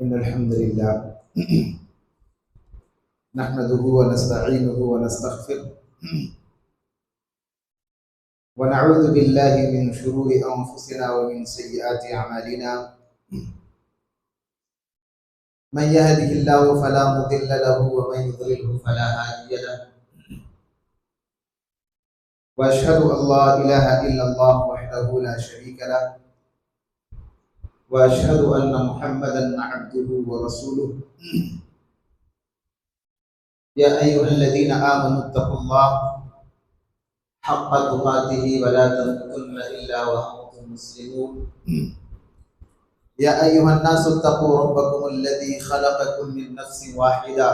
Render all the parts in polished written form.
इन्नल हम्दुलिल्लाह नहमदुहु व नस्तईनुहु व नस्तगफिरुह व नऊज़ु बिल्लाहि मिन शुरूरि अंफुसिना व मिन सय्यिआति अमालिना मन यहदिहिल्लाहु फला मुदिल्ल लहु व मन युद्लिलहु फला हादिय लहु व अशहदु अल्ला इलाहा इल्लल्लाह वहदहु ला शरीका लहु व अशहदु अन्न मुहम्मदन अब्दुहु व रसूलुहु या अय्युहल्लज़ीना आमनुत्तक़ुल्लाह हक़्क़ तुक़ातिही व ला तमूतुन्ना इल्ला व अंतुम मुस्लिमून या अय्युहन्नासुत्तक़ू रब्बकुमुल्लज़ी ख़लक़कुम मिन नफ्सिन वाहिदा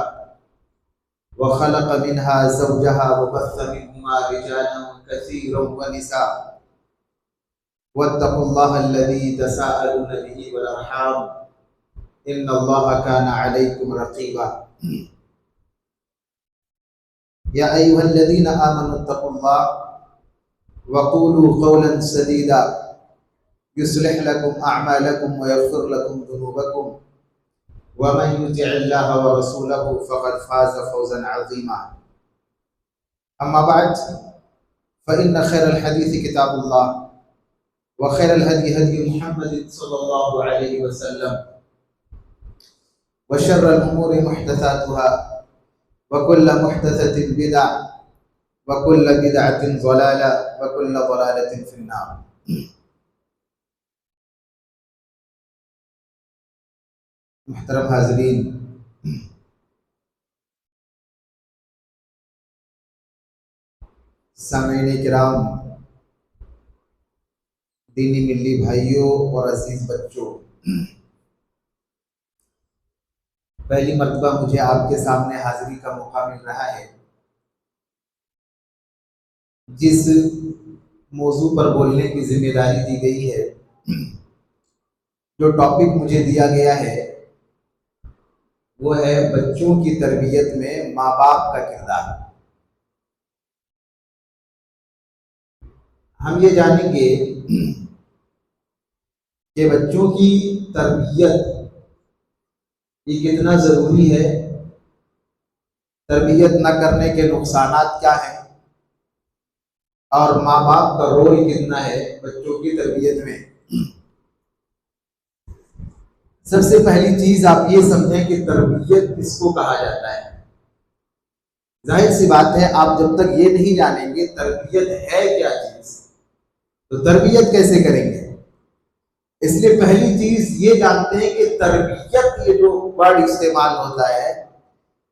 व ख़लक़ मिन्हा ज़ौजहा व बस्स मिन्हुमा रिजालन कसीरन व निसा वत्तक़ुल्लाहल्लज़ी तसाअलून बिही वल अर्हाम इन्नल्लाहा काना अलैकुम रक़ीबा या अय्युहल्लज़ीना आमनुत्तक़ुल्लाह वक़ूलू क़ौलन सदीदा युस्लिह लकुम अअमालकुम व यग़फ़िर लकुम ज़ुनूबकुम व मन युतिइल्लाह व रसूलहु फ़क़द फ़ाज़ फ़ौज़न अज़ीमा अम्मा बअद फ़इन्न खैरल हदीस किताबुल्लाह व खैरल हदी हदी मुहम्मद सल्लल्लाहु अलैहि वसल्लम व शर्रल उमूरि मुहदसातुहा व कुल्ल मुहदसतिन बिदअह व कुल्ल बिदअतिन ज़लाला व कुल्ल ज़लालतिन फिन्नार। मुहतरम हाज़रीन, सामीन किराम, दीनी मिल्ली भाइयों और अजीज बच्चों, पहली मर्तबा मुझे आपके सामने हाजिरी का मौका मिल रहा है। जिस मौजू पर बोलने की जिम्मेदारी दी गई है, जो टॉपिक मुझे दिया गया है, वो है बच्चों की तरबियत में माँ बाप का किरदार। हम ये जानेंगे कि बच्चों की तरबियत ये कितना ज़रूरी है, तरबियत न करने के नुकसानात क्या हैं और माँ बाप का रोल कितना है बच्चों की तरबियत में। सबसे पहली चीज आप ये समझें कि तरबियत किसको कहा जाता है। जाहिर सी बात है, आप जब तक ये नहीं जानेंगे तरबियत है क्या चीज, तो तरबियत कैसे करेंगे। इसलिए पहली चीज ये जानते हैं कि तरबियत, ये जो वर्ड इस्तेमाल होता है,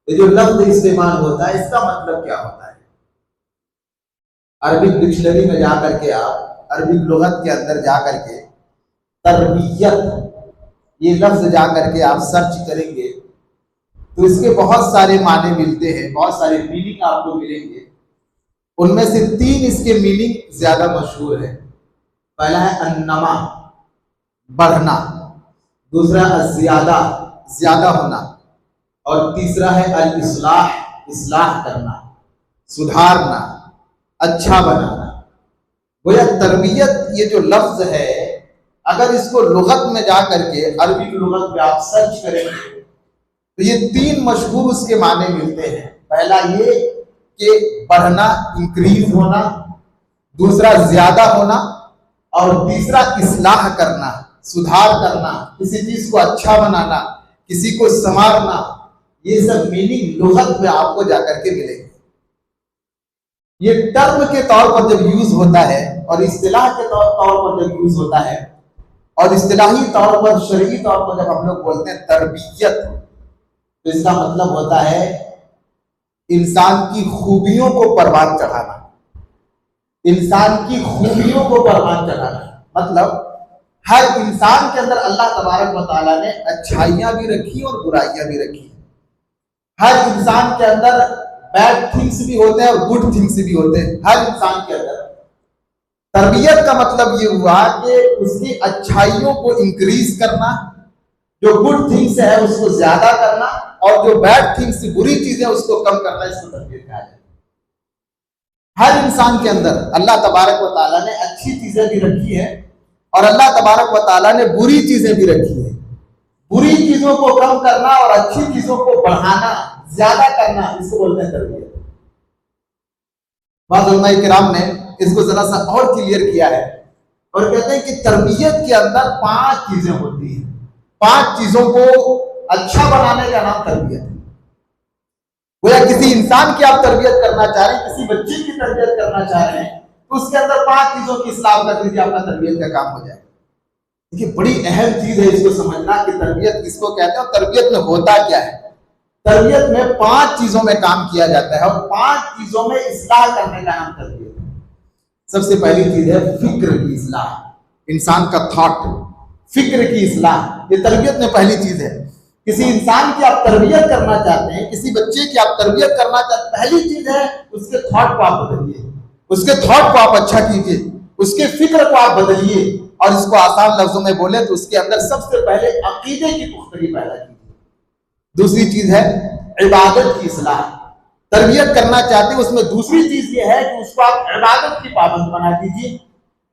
ये जो लफ्ज इस्तेमाल होता है, इसका मतलब क्या होता है। अरबिक डिक्शनरी में जाकर के आप अरबिक लुगत के अंदर जाकर के तरबियत ये लफ्ज जाकर के आप सर्च करेंगे तो इसके बहुत सारे माने मिलते हैं, बहुत सारे मीनिंग आपको मिलेंगे। उनमें से तीन इसके मीनिंग ज्यादा मशहूर है। पहला है अन्नमा, बढ़ना, दूसरा ज्यादा, ज्यादा होना, और तीसरा है अल इस्लाह, इस्लाह करना, सुधारना, अच्छा बनाना। गोया तरबियत ये जो लफ्ज है, अगर इसको लुगत में जा करके अरबी लुगत में आप सर्च करेंगे तो ये तीन मशहूर उसके माने मिलते हैं। पहला ये कि बढ़ना, इंक्रीज होना, दूसरा ज्यादा होना, और तीसरा इस्लाह करना, सुधार करना, किसी चीज को अच्छा बनाना, किसी को संवारना। ये सब मीनिंग लुगत में आपको जाकर के मिलेंगे। ये टर्म के तौर पर जब यूज होता है और इस्तिलाह के तौर पर जब यूज होता है, और इस्तिलाही तौर पर, शरई तौर पर जब हम लोग बोलते हैं तरबियत, तो इसका मतलब होता है इंसान की खूबियों को परवान चढ़ाना। इंसान की खूबियों को परवान चढ़ाना मतलब हर इंसान के अंदर अल्लाह तबारक व तआला ने अच्छाइयां भी रखी और बुराइयां भी रखी। हर इंसान के अंदर बैड थिंग्स भी होते हैं और गुड थिंग्स भी होते हैं, हर इंसान के अंदर। तरबियत का मतलब ये हुआ कि उसकी अच्छाइयों को इंक्रीज करना, जो गुड थिंग्स है उसको ज्यादा करना, और जो बैड थिंग्स, बुरी चीजें, उसको कम करना। इसको तरबियत कहा जाता है। हर इंसान के अंदर अल्लाह तबारक व तआला ने अच्छी चीजें भी रखी है और अल्लाह तबारक व तआला ने बुरी चीजें भी रखी है। बुरी चीजों को कम करना और अच्छी चीजों को बढ़ाना, ज्यादा करना, इसको बोलते हैं तरबियत। बाद उलमाए किराम ने इसको जरा सा और क्लियर किया है और कहते हैं कि तरबियत के अंदर 5 चीजें होती हैं। 5 चीजों को अच्छा बनाने का नाम तरबियत है। गोया किसी इंसान की आप तरबियत करना चाह रहे हैं, किसी बच्चे की तरबियत करना चाह रहे हैं, तो उसके अंदर 5 चीजों की इस्लाह कर दीजिए, आपका तरबियत का काम हो जाएगा। देखिए बड़ी अहम चीज है इसको समझना कि तरबियत किसको कहते हैं और तरबियत में होता क्या है। तरबियत में 5 चीजों में काम किया जाता है और 5 चीजों में इस्लाह करने का नाम तरबियत है। सबसे पहली चीज है फिक्र की इस्लाह, इंसान का थॉट, फिक्र की इस्लाह, ये तरबियत में पहली चीज है। किसी इंसान की आप तरबियत करना चाहते हैं, किसी बच्चे की आप तरबियत करना चाहते हैं, पहली चीज है उसके थॉट को आप बदलिए, उसके थॉट को आप अच्छा कीजिए, उसके फिक्र को आप बदलिए। और इसको आसान लफ्जों में बोले तो उसके अंदर सबसे पहले अकीदे की पुख्तगी पैदा कीजिए। दूसरी चीज है इबादत की इस्लाह, तरबियत करना चाहते हैं उसमें दूसरी चीज ये है कि उसको आप इबादत की पाबंद बना दीजिए,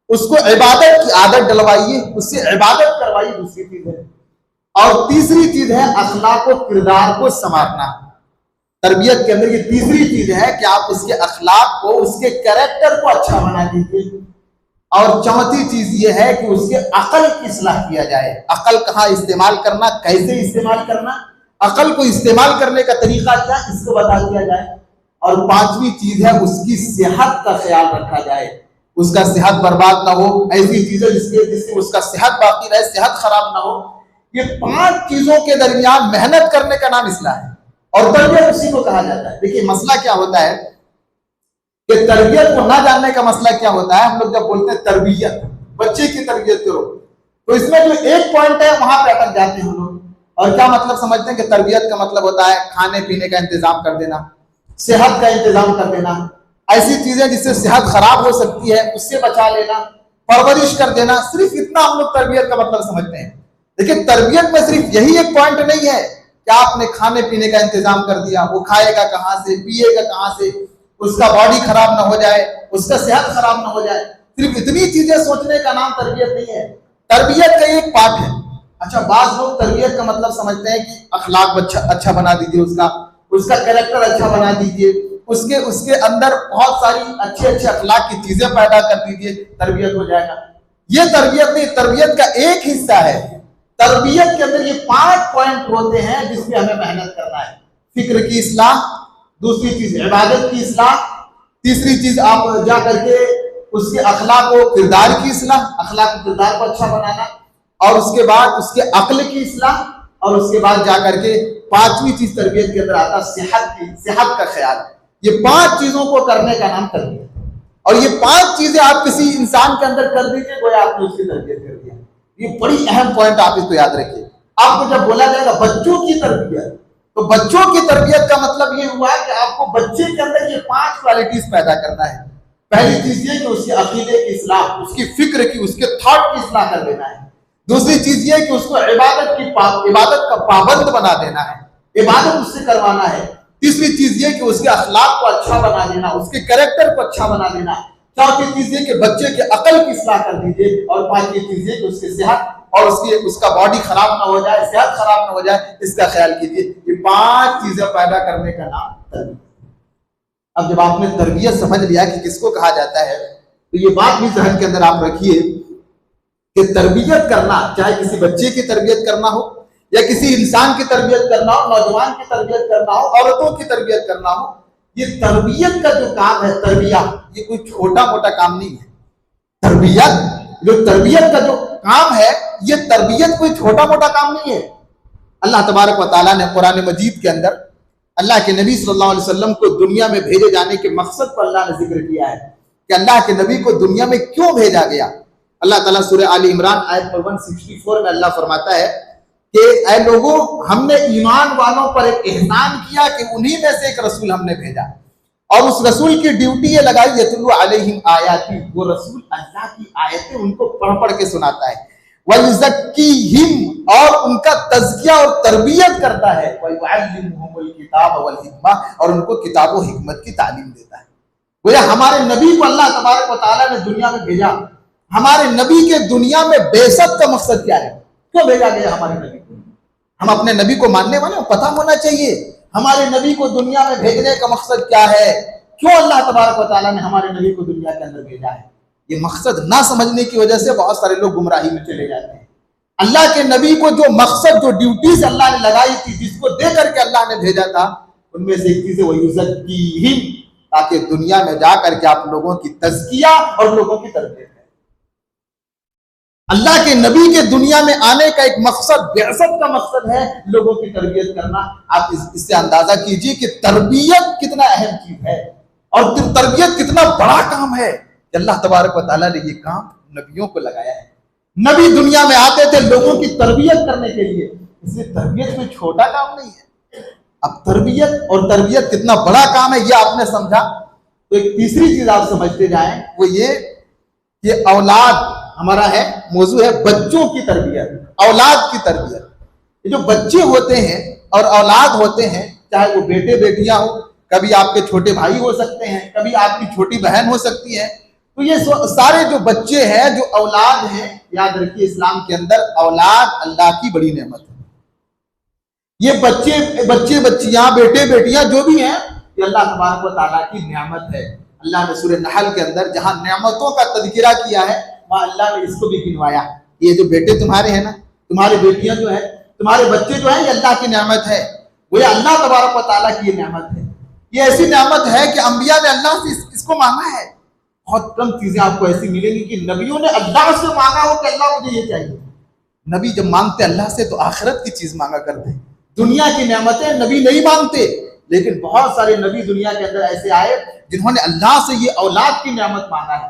उसको इबादत की आदत डलवाइए, उससे इबादत करवाइए, दूसरी चीज है। और तीसरी चीज है अखलाक और किरदार को संवारना। तरबियत के अंदर ये तीसरी चीज है कि आप उसके अखलाक को, उसके कैरेक्टर को अच्छा बना दीजिए। और चौथी चीज ये है कि उसके अकल की इस्लाह किया जाए। अकल कहाँ इस्तेमाल करना, कैसे इस्तेमाल करना, अकल को इस्तेमाल करने का तरीका क्या, इसको बता दिया जाए। और 5वीं चीज है उसकी सेहत का ख्याल रखा जाए, उसका सेहत बर्बाद ना हो, ऐसी चीजें जिससे उसका सेहत बाकी रहे, सेहत खराब ना हो। ये 5 चीजों के दरमियान मेहनत करने का नाम इस्लाह है और तरबियत उसी को कहा जाता है। देखिए मसला क्या होता है कि तरबियत को ना जानने का मसला क्या होता है। हम लोग जब बोलते हैं तरबियत, बच्चे की तरबियत करो, तो इसमें जो एक पॉइंट है वहां पे अटक जाते हैं हम लोग और क्या मतलब समझते हैं कि तरबियत का मतलब होता है खाने पीने का इंतजाम कर देना, सेहत का इंतजाम कर देना, ऐसी चीजें जिससे सेहत खराब हो सकती है उससे बचा लेना, परवरिश कर देना। सिर्फ इतना हम लोग तरबियत का मतलब समझते हैं। देखिए तरबियत में सिर्फ यही एक पॉइंट नहीं है कि आपने खाने पीने का इंतजाम कर दिया, वो खाएगा कहां से, पिएगा कहां से, उसका बॉडी खराब ना हो जाए, उसका सेहत खराब ना हो जाए। सिर्फ इतनी चीजें सोचने का नाम तरबियत नहीं है, तरबियत का एक पार्ट है। अच्छा बात लोग तरबियत का मतलब समझते हैं कि अखलाक अच्छा बना दीजिए, उसका कैरेक्टर अच्छा बना दीजिए, उसके अंदर बहुत सारी अच्छे अखलाक की चीजें पैदा कर दीजिए, तरबियत हो जाएगा। ये तरबियत नहीं, तरबियत का एक हिस्सा है। तरबियत के अंदर ये 5 पॉइंट होते हैं जिसपे हमें मेहनत करना है। फिक्र की इस्लाह, दूसरी चीज इबादत की इस्लाह, तीसरी चीज आप जा करके उसके अखलाक व किरदार की इस्लाह, अखलाक व किरदार को अच्छा बनाना, और उसके बाद उसके अक्ल की इस्लाह, और उसके बाद जा करके 5वीं चीज तरबियत के अंदर आता सेहत का ख्याल। ये 5 चीजों को करने का नाम तरबियत। और ये 5 चीजें आप किसी इंसान के अंदर कर दीजिए, गोया आपने उसकी तरबियत कर दिया। ये बड़ी अहम पॉइंट आप इसको याद रखिए। आपको जब बोला जाएगा बच्चों की तरबियत, तो बच्चों की तरबियत का मतलब ये हुआ कि आपको बच्चे के अंदर ये 5 क्वालिटीज पैदा करना है। पहली चीज ये कि उसके अकीदे की इस्लाह, उसकी फिक्र की, उसके थॉट की इस्लाह कर देना है। दूसरी चीज ये कि उसको इबादत का पाबंद बना देना है, इबादत उससे करवाना है। तीसरी चीज ये कि उसके अखलाक को अच्छा बना देना, उसके कैरेक्टर को अच्छा बना देना। चौथी चीज ये कि बच्चे के अकल की इस्लाह कर दीजिए। और 5वीं चीज ये कि उसकी सेहत और उसका बॉडी खराब ना हो जाए, सेहत खराब ना हो जाए, इसका ख्याल कीजिए। ये 5 चीजें पैदा करने का नाम तरबियत। अब जब आपने तरबियत समझ लिया कि किसको कहा जाता है, तो ये बात भी जहन के अंदर आप रखिए कि तरबियत करना, चाहे किसी बच्चे की तरबियत करना हो या किसी इंसान की तरबियत करना हो, नौजवान की तरबियत करना हो, औरतों की तरबियत करना हो, ये तरबियत का जो काम है, तरबिया, ये कोई छोटा मोटा काम नहीं है। तरबियत का जो काम है, ये तरबियत कोई छोटा मोटा काम नहीं है। अल्लाह तबारक व तआला ने कुरान मजीद के अंदर अल्लाह के नबी सल्लल्लाहु अलैहि वसल्लम को दुनिया में भेजे जाने के मकसद पर अल्लाह ने जिक्र किया है कि अल्लाह के नबी को दुनिया में क्यों भेजा गया। अल्लाह ताला सूरह आल इमरान आयत 164 में अल्लाह फरमाता है कि ऐ लोगों, हमने ईमान वालों पर एक एहसान किया कि उन्हीं में से एक रसूल हमने भेजा, और उस रसूल की ड्यूटी ये लगाई यतलू अलैहिम आयाती, वो रसूल अल्लाह की आयतें उनको पढ़ पढ़ के सुनाता है, वयुज़क्कीहिम, और उनका तज़किया और तरबियत करता है, वयुअल्लिमुहुमुल किताब वल हिकमा, और उनको किताब और हिकमत की तालीम देता है। गोया हमारे नबी को अल्लाह तबारक व तआला ने दुनिया में भेजा। हमारे नबी के दुनिया में बेसत का मकसद क्या है, क्यों भेजा गया हमारे नबी को? हम अपने नबी को मानने वाले, पता होना चाहिए हमारे नबी को दुनिया में भेजने का मकसद क्या है, क्यों अल्लाह तबारक व तआला ने हमारे नबी को दुनिया के अंदर भेजा है। ये मकसद ना समझने की वजह से बहुत सारे लोग गुमराही में चले जाते हैं। अल्लाह के नबी को जो मकसद, जो ड्यूटीज अल्लाह ने लगाई थी, जिसको दे करके अल्लाह ने भेजा था, उनमें से एक चीज है वयुज़क्कीहिम, ताकि दुनिया में जाकर के आप लोगों की तज़किया और लोगों की तरबियत है। अल्लाह के नबी के दुनिया में आने का एक मकसद, बिअसत का मकसद है लोगों की तरबियत करना। आप इससे अंदाजा कीजिए कि तरबियत कितना अहम चीज है और तरबियत कितना बड़ा काम है। अल्लाह तबारक व तआला ने ये काम नबियों को लगाया है। नबी दुनिया में आते थे लोगों की तरबियत करने के लिए, इसलिए तरबियत कोई छोटा काम नहीं है। अब तरबियत और तरबियत कितना बड़ा काम है ये आपने समझा, तो एक तीसरी चीज आप समझते जाएं, वो ये औलाद हमारा है, मौजू है बच्चों की तरबियत, औलाद की तरबियत। ये जो बच्चे होते हैं और औलाद होते हैं, चाहे वो बेटे बेटियां हो, कभी आपके छोटे भाई हो सकते हैं, कभी आपकी छोटी बहन हो सकती है, तो ये सारे जो बच्चे हैं, जो औलाद हैं, याद रखिए इस्लाम के अंदर औलाद अल्लाह की बड़ी नेमत है। ये बच्चे बच्चियां, बेटे बेटियां जो भी हैं, ये अल्लाह तबारक व तआला की नेमत है। अल्लाह ने सूरह नहल के अंदर जहां नेमतों का तज़किरा किया है, वहां अल्लाह ने इसको भी गिनवाया। ये जो बेटे तुम्हारे हैं ना, तुम्हारे बेटियां जो है, तुम्हारे बच्चे जो है, ये अल्लाह की नेमत है। वो ये अल्लाह तबारक व तआला की ये नेमत है। ये ऐसी नेमत है कि अंबिया ने अल्लाह से इसको मांगा है। बहुत कम चीजें आपको ऐसी मिलेंगी कि नबियों ने अल्लाह से मांगा हो कि अल्लाह मुझे ये चाहिए। नबी जब मांगते अल्लाह से तो आखिरत की चीज मांगा करते, दुनिया की नेमतें नबी नहीं मांगते। लेकिन बहुत सारे नबी दुनिया के अंदर ऐसे आए जिन्होंने अल्लाह से ये औलाद की नेमत मांगा है।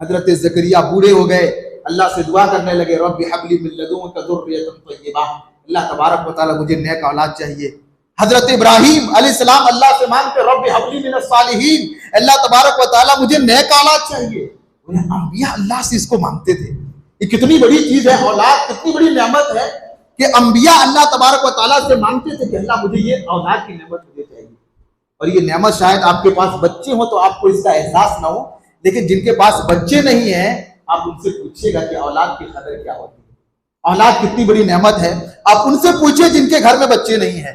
हजरत ज़करिया बूढ़े हो गए, अल्लाह से दुआ करने लगे, रब्बि हबली मिन लदुनका ज़ुर्रियतन तय्यबा, अल्लाह तबारक व तआला मुझे नेक औलाद चाहिए। हजरत इब्राहीम अलैहिस्सलाम अल्लाह से मांगते, रब्बि हबली मिनस सालिहीन, अल्लाह तबारक व तआला मुझे नेक औलाद चाहिए। अंबिया अल्लाह से इसको मांगते थे। ये कितनी बड़ी चीज है, औलाद कितनी बड़ी नेमत है कि अंबिया अल्लाह तबारक व तआला से मांगते थे कि अल्लाह मुझे ये औलाद की नेमत मुझे चाहिए। और ये नेमत शायद आपके पास बच्चे हो तो आपको इसका एहसास ना हो, लेकिन जिनके पास बच्चे नहीं है, आप उनसे पूछिएगा कि औलाद की कदर क्या होती है, औलाद कितनी बड़ी नेमत है। आप उनसे पूछिए जिनके घर में बच्चे नहीं है,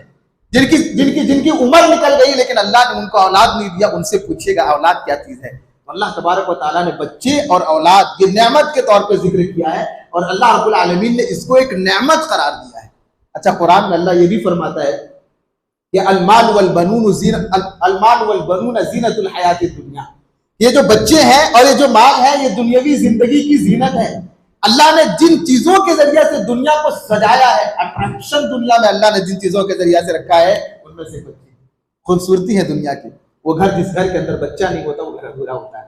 जिनकी जिनकी जिनकी उम्र निकल गई लेकिन अल्लाह ने उनको औलाद नहीं दिया, उनसे पूछिएगा औलाद क्या चीज है। तो अल्लाह तबारक व तआला ने बच्चे और औलाद ये नेमत के तौर पे जिक्र किया है और अल्लाह रब्बुल आलमीन ने इसको एक नेमत करार दिया है। अच्छा, कुरान में अल्लाह ये भी फरमाता है कि अलमाल वल बनून ज़ीनतुल हयातिद दुनिया, ये जो बच्चे हैं और ये जो माल है, ये दुनियावी जिंदगी की जीनत है। अल्लाह ने जिन चीजों के जरिए से दुनिया को सजाया है, अट्रैक्शन दुनिया में अल्लाह ने जिन चीजों के जरिए से रखा है, उनमें से बच्चे खूबसूरती है दुनिया की। वो घर, जिस घर के अंदर बच्चा नहीं होता, वो घर अधूरा होता है।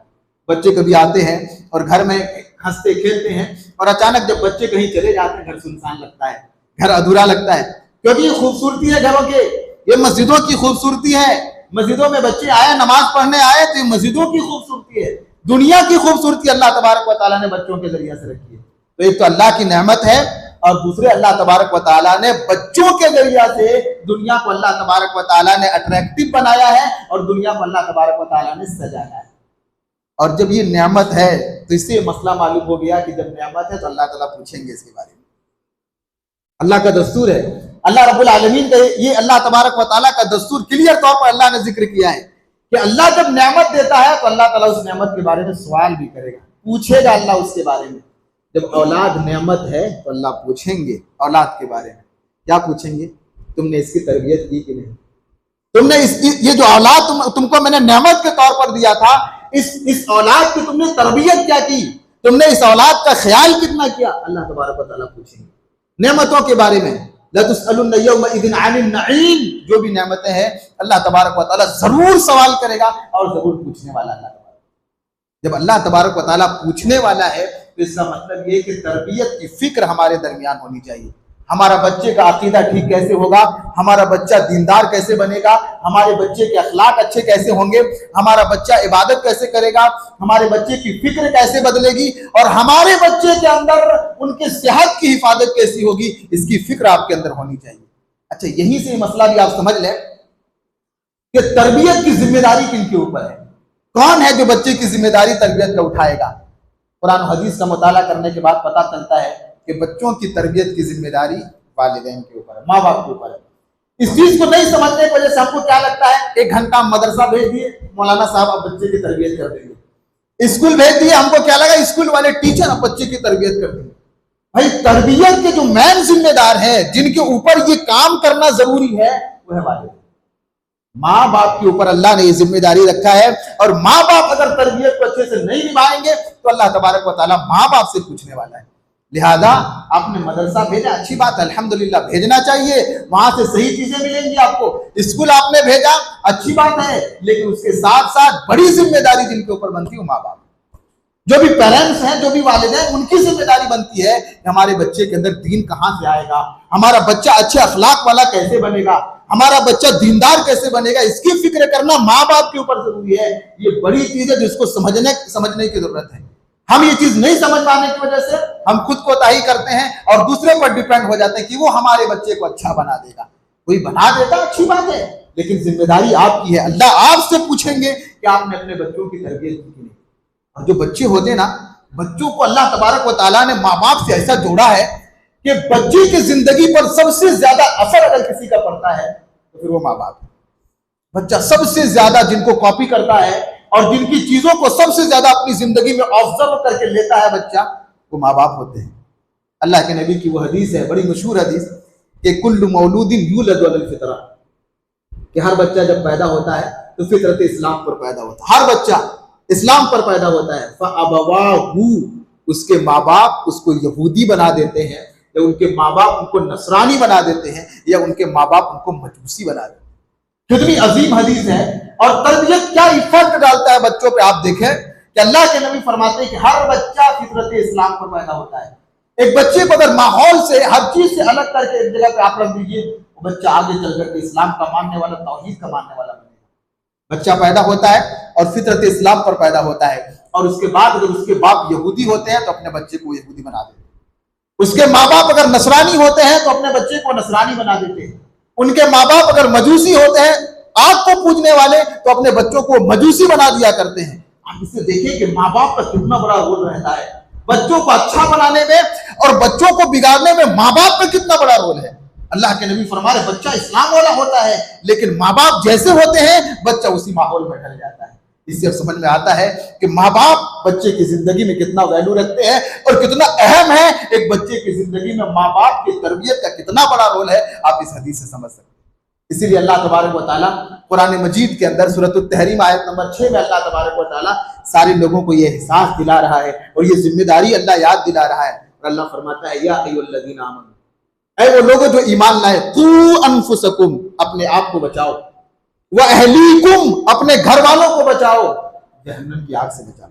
बच्चे कभी आते हैं और घर में हंसते खेलते हैं और अचानक जब बच्चे कहीं चले जाते हैं, घर सुनसान लगता है, घर अधूरा लगता है, क्योंकि ये खूबसूरती है घरों के, ये मस्जिदों की खूबसूरती है। मस्जिदों में बच्चे आए, नमाज पढ़ने आए, तो ये मस्जिदों की खूबसूरती है। दुनिया की खूबसूरती अल्लाह तबारक व तआला ने बच्चों के जरिए से रखी है। तो एक तो अल्लाह की नेमत है और दूसरे अल्लाह तबारक व तआला ने बच्चों के जरिए से दुनिया को अल्लाह तबारक व तआला ने अट्रैक्टिव बनाया है और दुनिया को अल्लाह तबारक व तआला ने सजाया है। और जब ये नेमत है तो इससे मसला मालूम हो गया कि जब नेमत है तो अल्लाह ताला पूछेंगे इसके बारे में। अल्लाह का दस्तूर है, अल्लाह रब्बुल आलमीन का ये अल्लाह तबारक व तआला का दस्तूर क्लियर तौर पर अल्लाह ने जिक्र किया है कि अल्लाह जब नेमत देता है तो अल्लाह ताला उस नेमत के बारे में सवाल भी करेगा, पूछेगा अल्लाह उसके बारे में। जब औलाद नेमत है तो अल्लाह पूछेंगे औलाद के बारे में। क्या पूछेंगे? तुमने इसकी तरबियत की कि नहीं? तुमने ये जो औलाद तुमको मैंने नेमत के तौर पर दिया था, इस औलाद की तुमने तरबियत क्या की? तुमने इस औलाद का ख्याल कितना किया? अल्लाह तबारक व तआला पूछेंगे नेमतों के बारे में। लतुसअलुन्ना यौमइज़िन अनिन नईम, जो भी नेमतें हैं अल्लाह तबारक व तआला जरूर सवाल करेगा और जरूर पूछने वाला अल्लाह तबारक। जब अल्लाह तबारक व तआला पूछने वाला है तो इसका मतलब ये कि तरबियत की फिक्र हमारे दरमियान होनी चाहिए। हमारा बच्चे का अकीदा ठीक कैसे होगा, हमारा बच्चा दीनदार कैसे बनेगा, हमारे बच्चे के अखलाक अच्छे कैसे होंगे, हमारा बच्चा इबादत कैसे करेगा, हमारे बच्चे की फिक्र कैसे बदलेगी और हमारे बच्चे के अंदर उनके सेहत की हिफाजत कैसी होगी, इसकी फिक्र आपके अंदर होनी चाहिए। अच्छा, यहीं से मसला भी आप समझ लें कि तरबियत की जिम्मेदारी किनके ऊपर है, कौन है जो बच्चे की जिम्मेदारी तरबियत का उठाएगा। कुरान हदीस का मुताला करने के बाद पता चलता है कि बच्चों की तरबियत की जिम्मेदारी वालिदैन के ऊपर है, माँ बाप के ऊपर है। इस चीज को नहीं समझने की वजह से हमको क्या लगता है, 1 घंटा मदरसा भेज दिए, मौलाना साहब अब बच्चे की तरबियत कर देंगे। स्कूल भेज दिए, हमको क्या लगा स्कूल वाले टीचर अब बच्चे की तरबियत कर देंगे। भाई तरबियत के जो मेन जिम्मेदार है, जिनके ऊपर ये काम करना जरूरी है, वो है वालिदैन। माँ बाप के ऊपर अल्लाह ने ये जिम्मेदारी रखा है, और माँ बाप अगर तरबियत को अच्छे से नहीं निभाएंगे तो अल्लाह तबारक व तआला माँ बाप से पूछने वाला है। लिहाजा आपने मदरसा भेजा, अच्छी बात है, अल्हम्दुलिल्लाह, भेजना चाहिए, वहां से सही चीजें मिलेंगी आपको। स्कूल आपने भेजा, अच्छी बात है, लेकिन उसके साथ साथ बड़ी जिम्मेदारी जिनके ऊपर बनती है माँ बाप, जो भी पेरेंट्स हैं, जो भी वालिदैन, उनकी जिम्मेदारी बनती है कि हमारे बच्चे के अंदर दीन कहां से आएगा, हमारा बच्चा अच्छे अखलाक वाला कैसे बनेगा, हमारा बच्चा दीनदार कैसे बनेगा, इसकी फिक्र करना माँ बाप के ऊपर जरूरी है। ये बड़ी चीज है जिसको समझने की जरूरत है। हम ये चीज नहीं समझ पाने की वजह से हम खुद कोताही करते हैं और दूसरे पर डिपेंड हो जाते हैं कि वो हमारे बच्चे को अच्छा बना देगा। कोई बना देता, अच्छी बात है, लेकिन जिम्मेदारी आपकी है। अल्लाह आपसे पूछेंगे कि आपने अपने बच्चों की तरबियत की नहीं। और जो बच्चे होते ना, बच्चों को अल्लाह तबारक व तआला ने माँ बाप से ऐसा जोड़ा है कि बच्चे की जिंदगी पर सबसे ज्यादा असर अगर किसी का पड़ता है तो फिर वो माँ बाप है। बच्चा सबसे ज्यादा जिनको कॉपी करता है और जिनकी चीजों को सबसे ज्यादा अपनी जिंदगी में ऑब्जर्व करके लेता है बच्चा, वो माँ बाप होते हैं। अल्लाह के नबी की वो हदीस है, बड़ी मशहूर हदीस, कि कुल्लु मौलूदिन यूलदु अलल फितरा, कि हर बच्चा जब पैदा होता है तो फितरत इस्लाम पर पैदा होता है। हर बच्चा इस्लाम पर पैदा होता है। फ़अबवाहु, उसके माँ बाप उसको यहूदी बना देते हैं, या उनके माँ बाप उनको नसरानी बना देते हैं, या उनके माँ बाप उनको मजूसी बना देते हैं। कितनी अजीम हदीस है। और तरबियत क्या इफेक्ट डालता है बच्चों पे, आप देखें कि अल्लाह के नबी फरमाते हैं कि हर बच्चा फितरत इस्लाम पर पैदा होता है। एक बच्चे को अगर माहौल से, हर चीज से अलग करके एक जगह पे आप रख दीजिए, वो बच्चा आगे चल करके इस्लाम का मानने वाला, तौहीद का मानने वाला बनेगा। बच्चा पैदा होता है और फितरत इस्लाम पर पैदा होता है, और उसके बाद अगर उसके बाप यहूदी होते हैं तो अपने बच्चे को यहूदी बना देते हैं। उसके माँ बाप अगर नसरानी होते हैं तो अपने बच्चे को नसरानी बना देते हैं। उनके माँ बाप अगर मजूसी होते हैं, आग को पूजने वाले, तो अपने बच्चों को मजूसी बना दिया करते हैं। आप इससे देखिए कि माँ बाप का कितना बड़ा रोल रहता है बच्चों को अच्छा बनाने में, और बच्चों को बिगाड़ने में माँ बाप का कितना बड़ा रोल है। अल्लाह के नबी फरमा रहे, बच्चा इस्लाम वाला होता है, लेकिन माँ बाप जैसे होते हैं बच्चा उसी माहौल में ढल जाता है। इससे अब समझ में आता है कि माँ बाप बच्चे की जिंदगी में कितना वैल्यू रखते हैं और कितना अहम है। एक बच्चे की जिंदगी में माँ बाप की तरबियत का कितना बड़ा रोल है, आप इस हदीस से समझ सकते हैं। इसीलिए अल्लाह तबारक व तआला कुरान मजीद के अंदर सूरत अत-तहरीम आयत नंबर 6 में अल्लाह तबारक व तआला सारे लोगों को ये एहसास दिला रहा है और ये जिम्मेदारी अल्लाह याद दिला रहा है। और अल्लाह फरमाता है, या अय्युहल्लज़ीना आमनू, ऐ वो लोगों जो ईमान लाए, कू अनफुसकुम, अपने आप को बचाओ, व अहलीकुम, अपने घर वालों को बचाओ, जहन्नम की आग से बचाओ।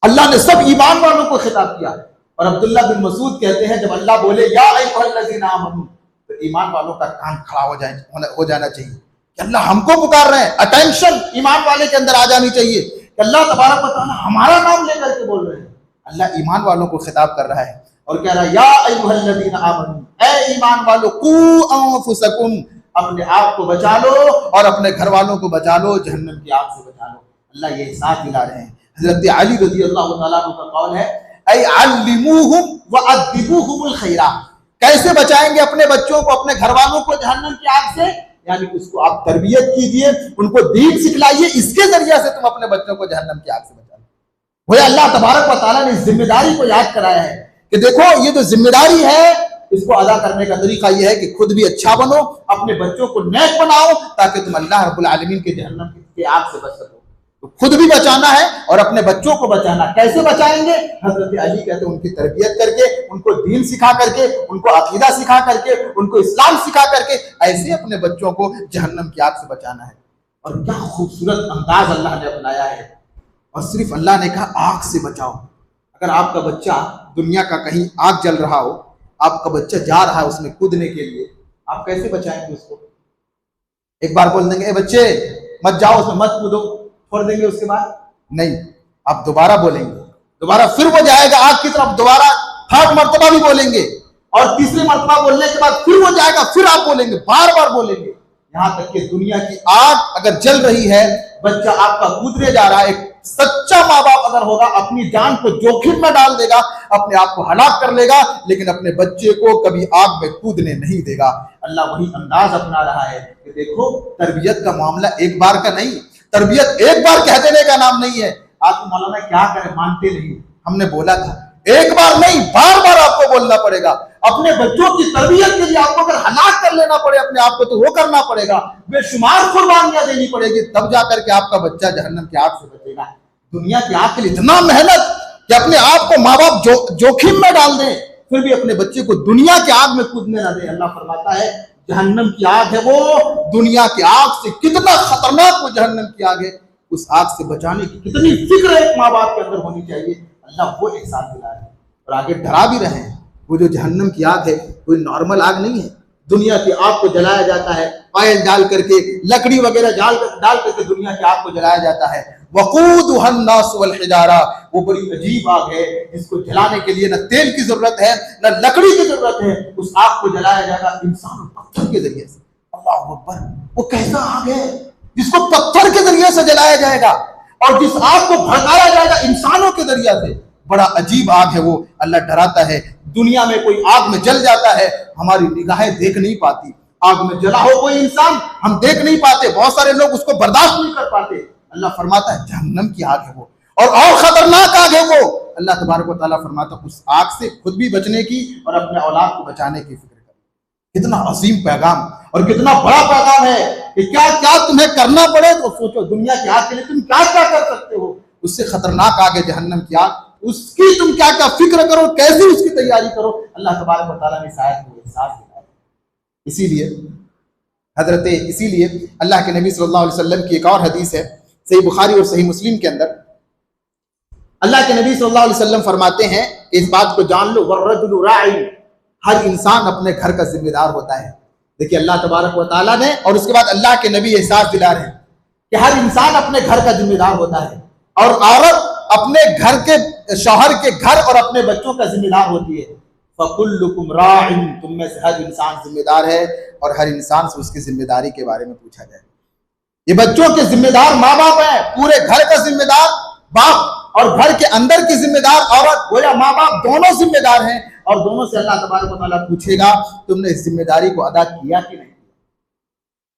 अल्लाह ने सब ईमान वालों को खिताब किया। और अब्दुल्ला बिन मसूद कहते हैं, जब अल्लाह बोले या अय्युहल्लज़ीना आमनू, तो ईमान वालों का कान खड़ा हो जाना चाहिए कि अल्लाह हमको पुकार रहे हैं। अटेंशन ईमान वाले के अंदर आ जानी चाहिए कि अल्लाह तबारक व तआला हमारा नाम लेकर के बोल रहे हैं। अल्लाह ईमान वालों को खिताब कर रहा है और कह रहा है, या अय्युहल्लज़ीना आमनू, ऐ ईमान वालों, कू अनफुसकुम, अपने आप को बचा लो और अपने घर वालों को बचा लो, जहन्नम की आग से बचा लो। अल्लाह ये हिसाब दिला रहे हैं। हज़रत अली रज़ी अल्लाह तआला अन्हु का कौल है, ऐ अल्लिमूहुम व अद्दिबूहुमुल खैरा, कैसे बचाएंगे अपने बच्चों को, अपने घर वालों को जहन्नम की आग से, यानी उसको आप तरबियत कीजिए, उनको दीन सिखलाइए, इसके जरिए से तुम अपने बच्चों को जहन्नम की आग से बचा लो। वही अल्लाह तबारक व तआला ने इस जिम्मेदारी को याद कराया है कि देखो ये जो जिम्मेदारी है, इसको अदा करने का तरीका यह है कि खुद भी अच्छा बनो, अपने बच्चों को नेक बनाओ, ताकि तुम अल्लाह रब्बुल आलमीन के जहन्नम की आग से बच सको। तो खुद भी बचाना है और अपने बच्चों को बचाना। कैसे बचाएंगे? हजरत अली कहते हैं, उनकी तरबियत करके, उनको दीन सिखा करके, उनको अकीदा सिखा करके, उनको इस्लाम सिखा करके, ऐसे अपने बच्चों को जहन्नम की आग से बचाना है। और क्या खूबसूरत अंदाज अल्लाह ने अपनाया है। और सिर्फ अल्लाह ने कहा आग से बचाओ। अगर आपका बच्चा दुनिया का कहीं आग जल रहा हो, आपका बच्चा जा रहा है उसमें कूदने के लिए, आप कैसे बचाएंगे उसको? एक बार बोल देंगे, ए बच्चे मत जाओ उसमें, मत कूदो, छोड़ देंगे? उसके बाद नहीं, आप दोबारा बोलेंगे, दोबारा फिर वो जाएगा आग की तरफ, दोबारा 3rd मर्तबा भी बोलेंगे, और तीसरी मर्तबा बोलने के बाद फिर वो जाएगा, फिर आप बोलेंगे, बार बार बोलेंगे, यहां तक कि दुनिया की आग अगर जल रही है, बच्चा आपका कूदने जा रहा है, एक सच्चा माँ बाप अगर होगा अपनी जान को जोखिम में डाल देगा, अपने आप को हलाक कर लेगा, लेकिन अपने बच्चे को कभी आग में कूदने नहीं देगा। अल्लाह वही अंदाज अपना रहा है कि देखो तरबियत का मामला एक बार का नहीं, तरबियत एक बार कह देने का नाम नहीं है। आप मौलाना क्या करें, मानते नहीं। हमने बोला था एक बार नहीं, बार बार आपको बोलना पड़ेगा। अपने बच्चों की तरबियत के लिए आपको अगर हलाक कर लेना पड़े अपने आप को, तो वो करना पड़ेगा, बेशुमार कुर्बानियां देनी पड़ेगी, तब जाकर के आपका बच्चा जहन्नम की आग से बचेगा। दुनिया की आग के लिए इतना मेहनत कि अपने आप को माँ बाप जोखिम में डाल दें, फिर भी अपने बच्चे को दुनिया की आग में कूदने ना दे। अल्लाह फरमाता है जहन्नम की आग है वो, दुनिया की आग से कितना खतरनाक वो जहन्नम की आग है, उस आग से बचाने की कितनी फिक्र एक माँ बाप के अंदर होनी चाहिए। अल्लाह वो एक साथ दिला है और आगे डरा भी रहे हैं। वो जो जहन्नम की आग है कोई नॉर्मल आग नहीं है। दुनिया की आग को जलाया जाता है ऑयल डाल करके, लकड़ी वगैरह डाल करके दुनिया की आग को जलाया जाता है। वक़ूदुहन नास वल हिजारा, वो बड़ी अजीब आग है जिसको जलाने के लिए न तेल की जरूरत है न लकड़ी की जरूरत है। उस आग को जलाया जाएगा इंसान और पत्थर के जरिए से। अल्लाह अकबर, वो कैसा आग है जिसको पत्थर के जरिए से जलाया जाएगा और जिस आग को भड़काया जाएगा इंसानों के जरिए से। बड़ा अजीब आग है वो। अल्लाह डराता है। दुनिया में कोई आग में जल जाता है, हमारी निगाहें देख नहीं पाती। आग में जला हो कोई इंसान, हम देख नहीं पाते, बहुत सारे लोग उसको बर्दाश्त नहीं कर पाते। अल्लाह फरमाता है जहन्नम की आग है वो, और खतरनाक आग है वो। अल्लाह तबारक व तआला फरमाता है उस आग से खुद भी बचने की और अपने औलाद को बचाने की फिक्र करो। कितना अजीम पैगाम और कितना बड़ा पैगाम है कि क्या क्या तुम्हें करना पड़े तो सोचो, दुनिया की आग के लिए तुम क्या क्या कर सकते हो। उससे खतरनाक आग है जहन्नम की आग, उसकी तुम क्या क्या फिक्र करो, कैसे उसकी तैयारी करो। अल्लाह तबारक व तआला ने शायद वो एहसास दिलाया। इसीलिए अल्लाह के नबी सल्लल्लाहु अलैहि वसल्लम की एक और हदीस है सही बुखारी और सही मुस्लिम के अंदर। अल्लाह के नबी सल्लल्लाहु अलैहि वसल्लम फरमाते हैं इस बात को जान लो, वर्रजुलु राइन, हर इंसान अपने घर का जिम्मेदार होता है। देखिए अल्लाह तबारक व तआला ने और उसके बाद अल्लाह के नबी एहसास दिला रहे हैं कि हर इंसान अपने घर का जिम्मेदार होता है और औरत अपने घर के, शौहर के घर और अपने बच्चों का जिम्मेदार होती है। फकुल्लुकुम राइन, तुम में से हर इंसान जिम्मेदार है और हर इंसान से उसकी जिम्मेदारी के बारे में पूछा जाए। ये बच्चों के जिम्मेदार माँ बाप हैं, पूरे घर का जिम्मेदार बाप और घर के अंदर की जिम्मेदार औरत, गोया माँ बाप दोनों जिम्मेदार हैं और दोनों से अल्लाह तबारक व तआला पूछेगा तुमने इस जिम्मेदारी को अदा किया कि नहीं।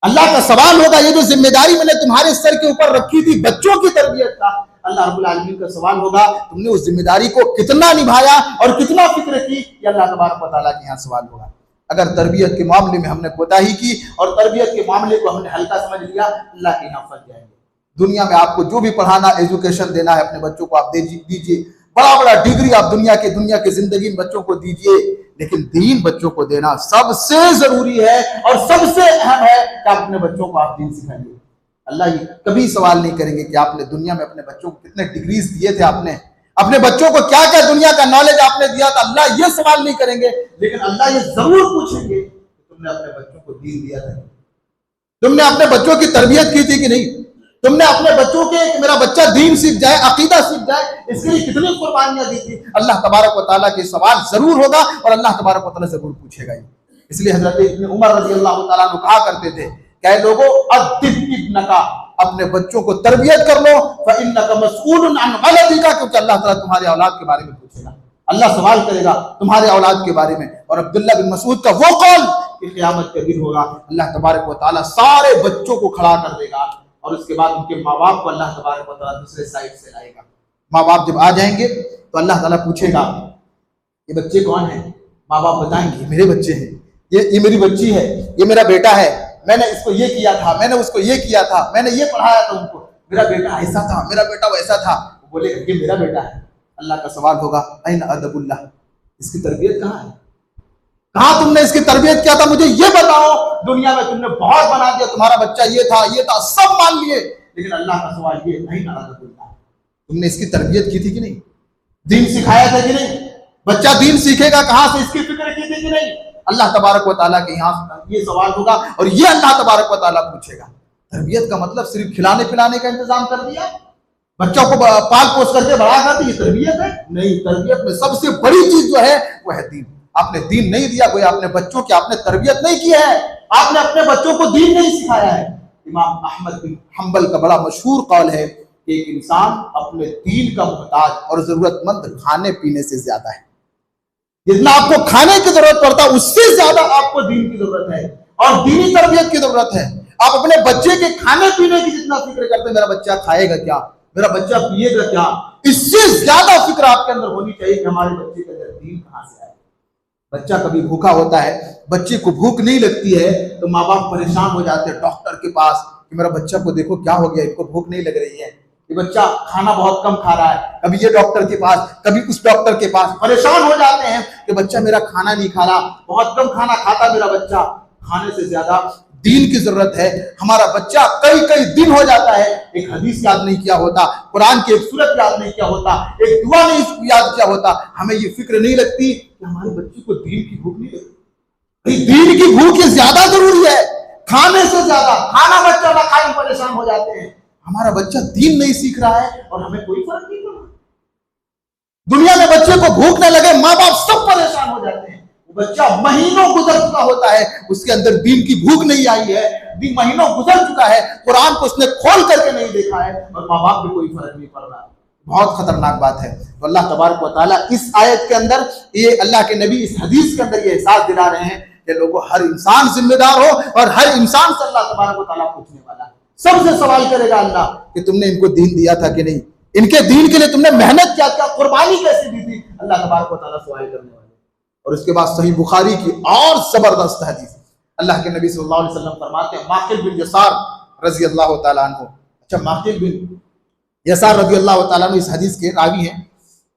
अल्लाह का सवाल होगा, ये जो जिम्मेदारी मैंने तुम्हारे सर के ऊपर रखी थी बच्चों की तरबियत का, अल्लाह रब्बुल आलमीन का सवाल होगा तुमने उस जिम्मेदारी को कितना निभाया और कितना फिक्र की। ये अल्लाह तबारक व तआला के यहाँ सवाल होगा। अगर तरबियत के मामले में हमने कोताही की और तरबियत के मामले को हमने हल्का समझ लिया, अल्लाह के यहाँ फंस जाएंगे। दुनिया में आपको जो भी पढ़ाना, एजुकेशन देना है अपने बच्चों को आप दीजिए, बड़ा बड़ा डिग्री आप दुनिया की जिंदगी में बच्चों को दीजिए, लेकिन दीन बच्चों को देना सबसे जरूरी है और सबसे अहम है कि आप अपने बच्चों को आप दीन सिखाइए। अल्लाह ये कभी सवाल नहीं करेंगे कि आपने दुनिया में अपने बच्चों को कितने डिग्रीज दिए थे, आपने अपने बच्चों को क्या क्या दुनिया का नॉलेज आपने दिया था। अल्लाह ये सवाल नहीं करेंगे, लेकिन अल्लाह ये जरूर पूछेंगे तुमने अपने बच्चों को दीन दिया था, तुमने अपने बच्चों की तरबियत की थी कि नहीं, तुमने अपने बच्चों के मेरा बच्चा दीन सीख जाए, अकीदा सीख जाए, इसके लिए कितनी कुर्बानियां दी थी। अल्लाह तबारक व तआला के सवाल जरूर होगा और अल्लाह तबारक व तआला जरूर पूछेगा। इसलिए हजरत इब्न उमर रज़ी अल्लाह तआला अन्हु कहा करते थे कि लोगों अद्दिब इब्नका, अपने बच्चों को तरबियत कर लो, फइन्नका मसऊलुन अन वलदिका, क्योंकि अल्लाह तआला तुम्हारे औलाद के बारे में पूछेगा। अल्लाह सवाल करेगा तुम्हारे औलाद के बारे में। और अब्दुल्लाह बिन मसूद का वो कौल कि क़यामत के दिन होगा, अल्लाह तबारक व तआला सारे बच्चों को खड़ा कर देगा और उसके बाद उनके माँ बाप को अल्लाह तबारक व तआला दूसरे साइड से लाएगा। माँ बाप जब आ जाएंगे तो अल्लाह ताला पूछेगा ये बच्चे कौन हैं। माँ बाप बताएंगे मेरे बच्चे हैं, ये मेरी बच्ची है, ये मेरा बेटा है, मैंने इसको ये किया था, मैंने उसको ये किया था, मैंने ये पढ़ाया था उनको, मेरा बेटा ऐसा था, मेरा बेटा वैसा था। वो बोलेगा ये मेरा बेटा है। अल्लाह का सवाल होगा ऐन अदबुल्लाह, इसकी तरबियत कहाँ है, कहाँ तुमने इसकी तरबियत किया था, मुझे ये बताओ। दुनिया में तुमने बहुत बना दिया, तुम्हारा बच्चा ये था, सब मान लिए, लेकिन अल्लाह का सवाल ये ऐन अदबुल्लाह, तुमने इसकी तरबियत की थी कि नहीं, दीन सिखाया था कि नहीं, बच्चा दीन सीखेगा कहाँ से, इसकी फिक्र की थी कि नहीं। अल्लाह तबारक व तआला के यहाँ ये सवाल होगा और ये अल्लाह तबारक व तआला पूछेगा। तरबियत का मतलब सिर्फ खिलाने पिलाने का इंतजाम कर दिया, बच्चों को पाल पोस करके बड़ा कर दिया, ये तरबियत है? नहीं, तरबियत में सबसे बड़ी चीज जो है वो है दीन। आपने दीन नहीं दिया, कोई आपने बच्चों की आपने तरबियत नहीं की है, आपने अपने बच्चों को दीन नहीं सिखाया है। इमाम अहमद बिन हम्बल का बड़ा मशहूर कौल है, एक इंसान अपने दीन का मोहताज और जरूरतमंद खाने पीने से ज्यादा है। जितना आपको खाने की जरूरत पड़ता है उससे ज्यादा आपको दीन की जरूरत है और दीनी तरबियत की जरूरत है। आप अपने बच्चे के खाने पीने की जितना फिक्र करते हैं, मेरा बच्चा खाएगा क्या, मेरा बच्चा पिएगा क्या, इससे ज्यादा फिक्र आपके अंदर होनी चाहिए कि हमारे बच्चे के अंदर दीन कहां से आए। बच्चा कभी भूखा होता है, बच्चे को भूख नहीं लगती है तो माँ बाप परेशान हो जाते हैं डॉक्टर के पास कि मेरा बच्चा को देखो क्या हो गया, इनको भूख नहीं लग रही है, ये बच्चा खाना बहुत कम खा रहा है, कभी ये डॉक्टर के पास कभी उस डॉक्टर के पास। परेशान हो जाते हैं कि बच्चा मेरा खाना नहीं खा रहा, बहुत कम खाना खाता मेरा बच्चा। खाने से ज्यादा दीन की जरूरत है। हमारा बच्चा कई कई दिन हो जाता है एक हदीस याद नहीं किया होता, कुरान की एक सूरत याद नहीं किया होता, एक दुआ नहीं याद किया होता। हमें ये फिक्र नहीं लगती कि हमारे बच्चे को दीन की भूख नहीं लगती। दीन की भूख ये ज्यादा जरूरी है खाने से ज्यादा। खाना बच्चा ना खाए परेशान हो जाते हैं। हमारा बच्चा दीन नहीं सीख रहा है और हमें कोई फर्क नहीं पड़ रहा। दुनिया में बच्चे को भूख न लगे, माँ बाप सब परेशान हो जाते हैं। बच्चा महीनों गुजर चुका होता है, उसके अंदर दीन की भूख नहीं आई है, महीनों गुजर चुका है, कुरान को उसने खोल करके नहीं देखा है और माँ बाप भी कोई फर्क नहीं पड़ रहा। बहुत खतरनाक बात है। तो अल्लाह तबारक व तआला इस आयत के अंदर, ये अल्लाह के नबी इस हदीस के अंदर ये एहसास दिला रहे हैं कि लोगों, हर इंसान जिम्मेदार हो और हर इंसान से अल्लाह तबारक व तआला पूछने वाला है। सबसे सवाल करेगा अल्लाह कि तुमने इनको दीन दिया था कि नहीं, इनके दीन के लिए तुमने मेहनत क्या क्या, कुर्बानी कैसे दी थी। अल्लाह तबारक व तआला सवाल करने वाला है। और उसके बाद सही बुखारी की और जबरदस्त हदीस, अल्लाह के नबी सल्लल्लाहु अलैहि वसल्लम फरमाते हैं, माकिल बिन यसार रजी अल्लाह तआला अन्हु, अच्छा माकिल बिन यसार रजी अल्लाह तआला अन्हु इस हदीस के रावी हैं।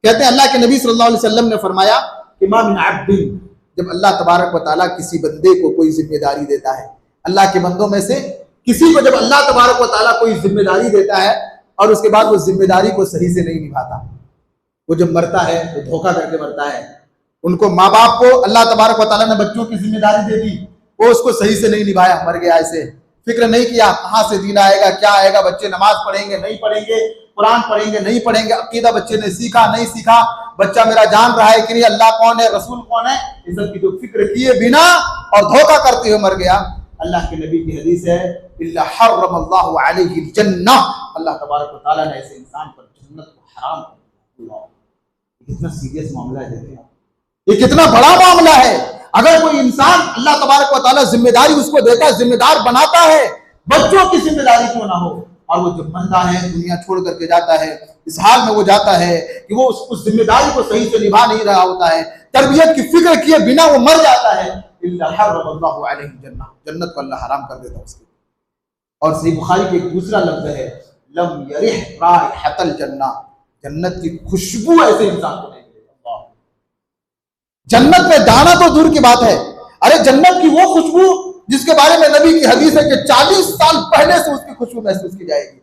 कहते हैं अल्लाह के नबी सल्लल्लाहु अलैहि वसल्लम ने फरमाया कि मा मिन अब्दिन, जब अल्लाह तबारक व तआला किसी बंदे को कोई जिम्मेदारी देता है, अल्लाह के बंदों में से किसी को जब अल्लाह तबारक व तआला कोई जिम्मेदारी देता है और उसके बाद वो जिम्मेदारी को सही से नहीं निभाता, वो जब मरता है वो धोखा करके मरता है। उनको माँ बाप को अल्लाह तबारक व तआला ने बच्चों की जिम्मेदारी दे दी, वो उसको सही से नहीं निभाया, मर गया। ऐसे फिक्र नहीं किया कहाँ से दीन आएगा, क्या आएगा, बच्चे नमाज पढ़ेंगे नहीं पढ़ेंगे, कुरान पढ़ेंगे नहीं पढ़ेंगे, अकीदा बच्चे ने सीखा नहीं सीखा, बच्चा मेरा जान रहा है कि नहीं, अल्लाह कौन है, रसूल कौन है, इस सब की जो फिक्र किए बिना और धोखा करते हुए मर गया। अल्लाह के नबी की हदीस है, इल्ला हर्रमल्लाहु अलैहि जन्नह, अल्लाह तबारक व तआला ने ऐसे इंसान पर जन्नत को हराम कर दिया। कितना सीरियस मामला है, देखिए ये कितना बड़ा मामला है। अगर कोई इंसान अल्लाह तबारक व तआला जिम्मेदारी उसको देता है, जिम्मेदार बनाता है, बच्चों की जिम्मेदारी क्यों ना हो, और वो जब मरता है, दुनिया छोड़ करके जाता है, इस हाल में वो जाता है कि वो उस जिम्मेदारी को सही से निभा नहीं रहा होता है, तरबियत की फिक्र किए बिना वो मर जाता है, इल्ला हर्रमल्लाहु अलैहि जन्नह, जन्नत को अल्लाह हराम कर देता है उसके। और सही बुखारी के एक दूसरा लफ्ज है, लम यरिह राइहतल जन्नह, जन्नत की खुशबू ऐसे इंसान को नहीं। जन्नत में दाना तो दूर की बात है, अरे जन्नत की वो खुशबू जिसके बारे में नबी की हदीस है कि 40 साल पहले से उसकी खुशबू महसूस की जाएगी,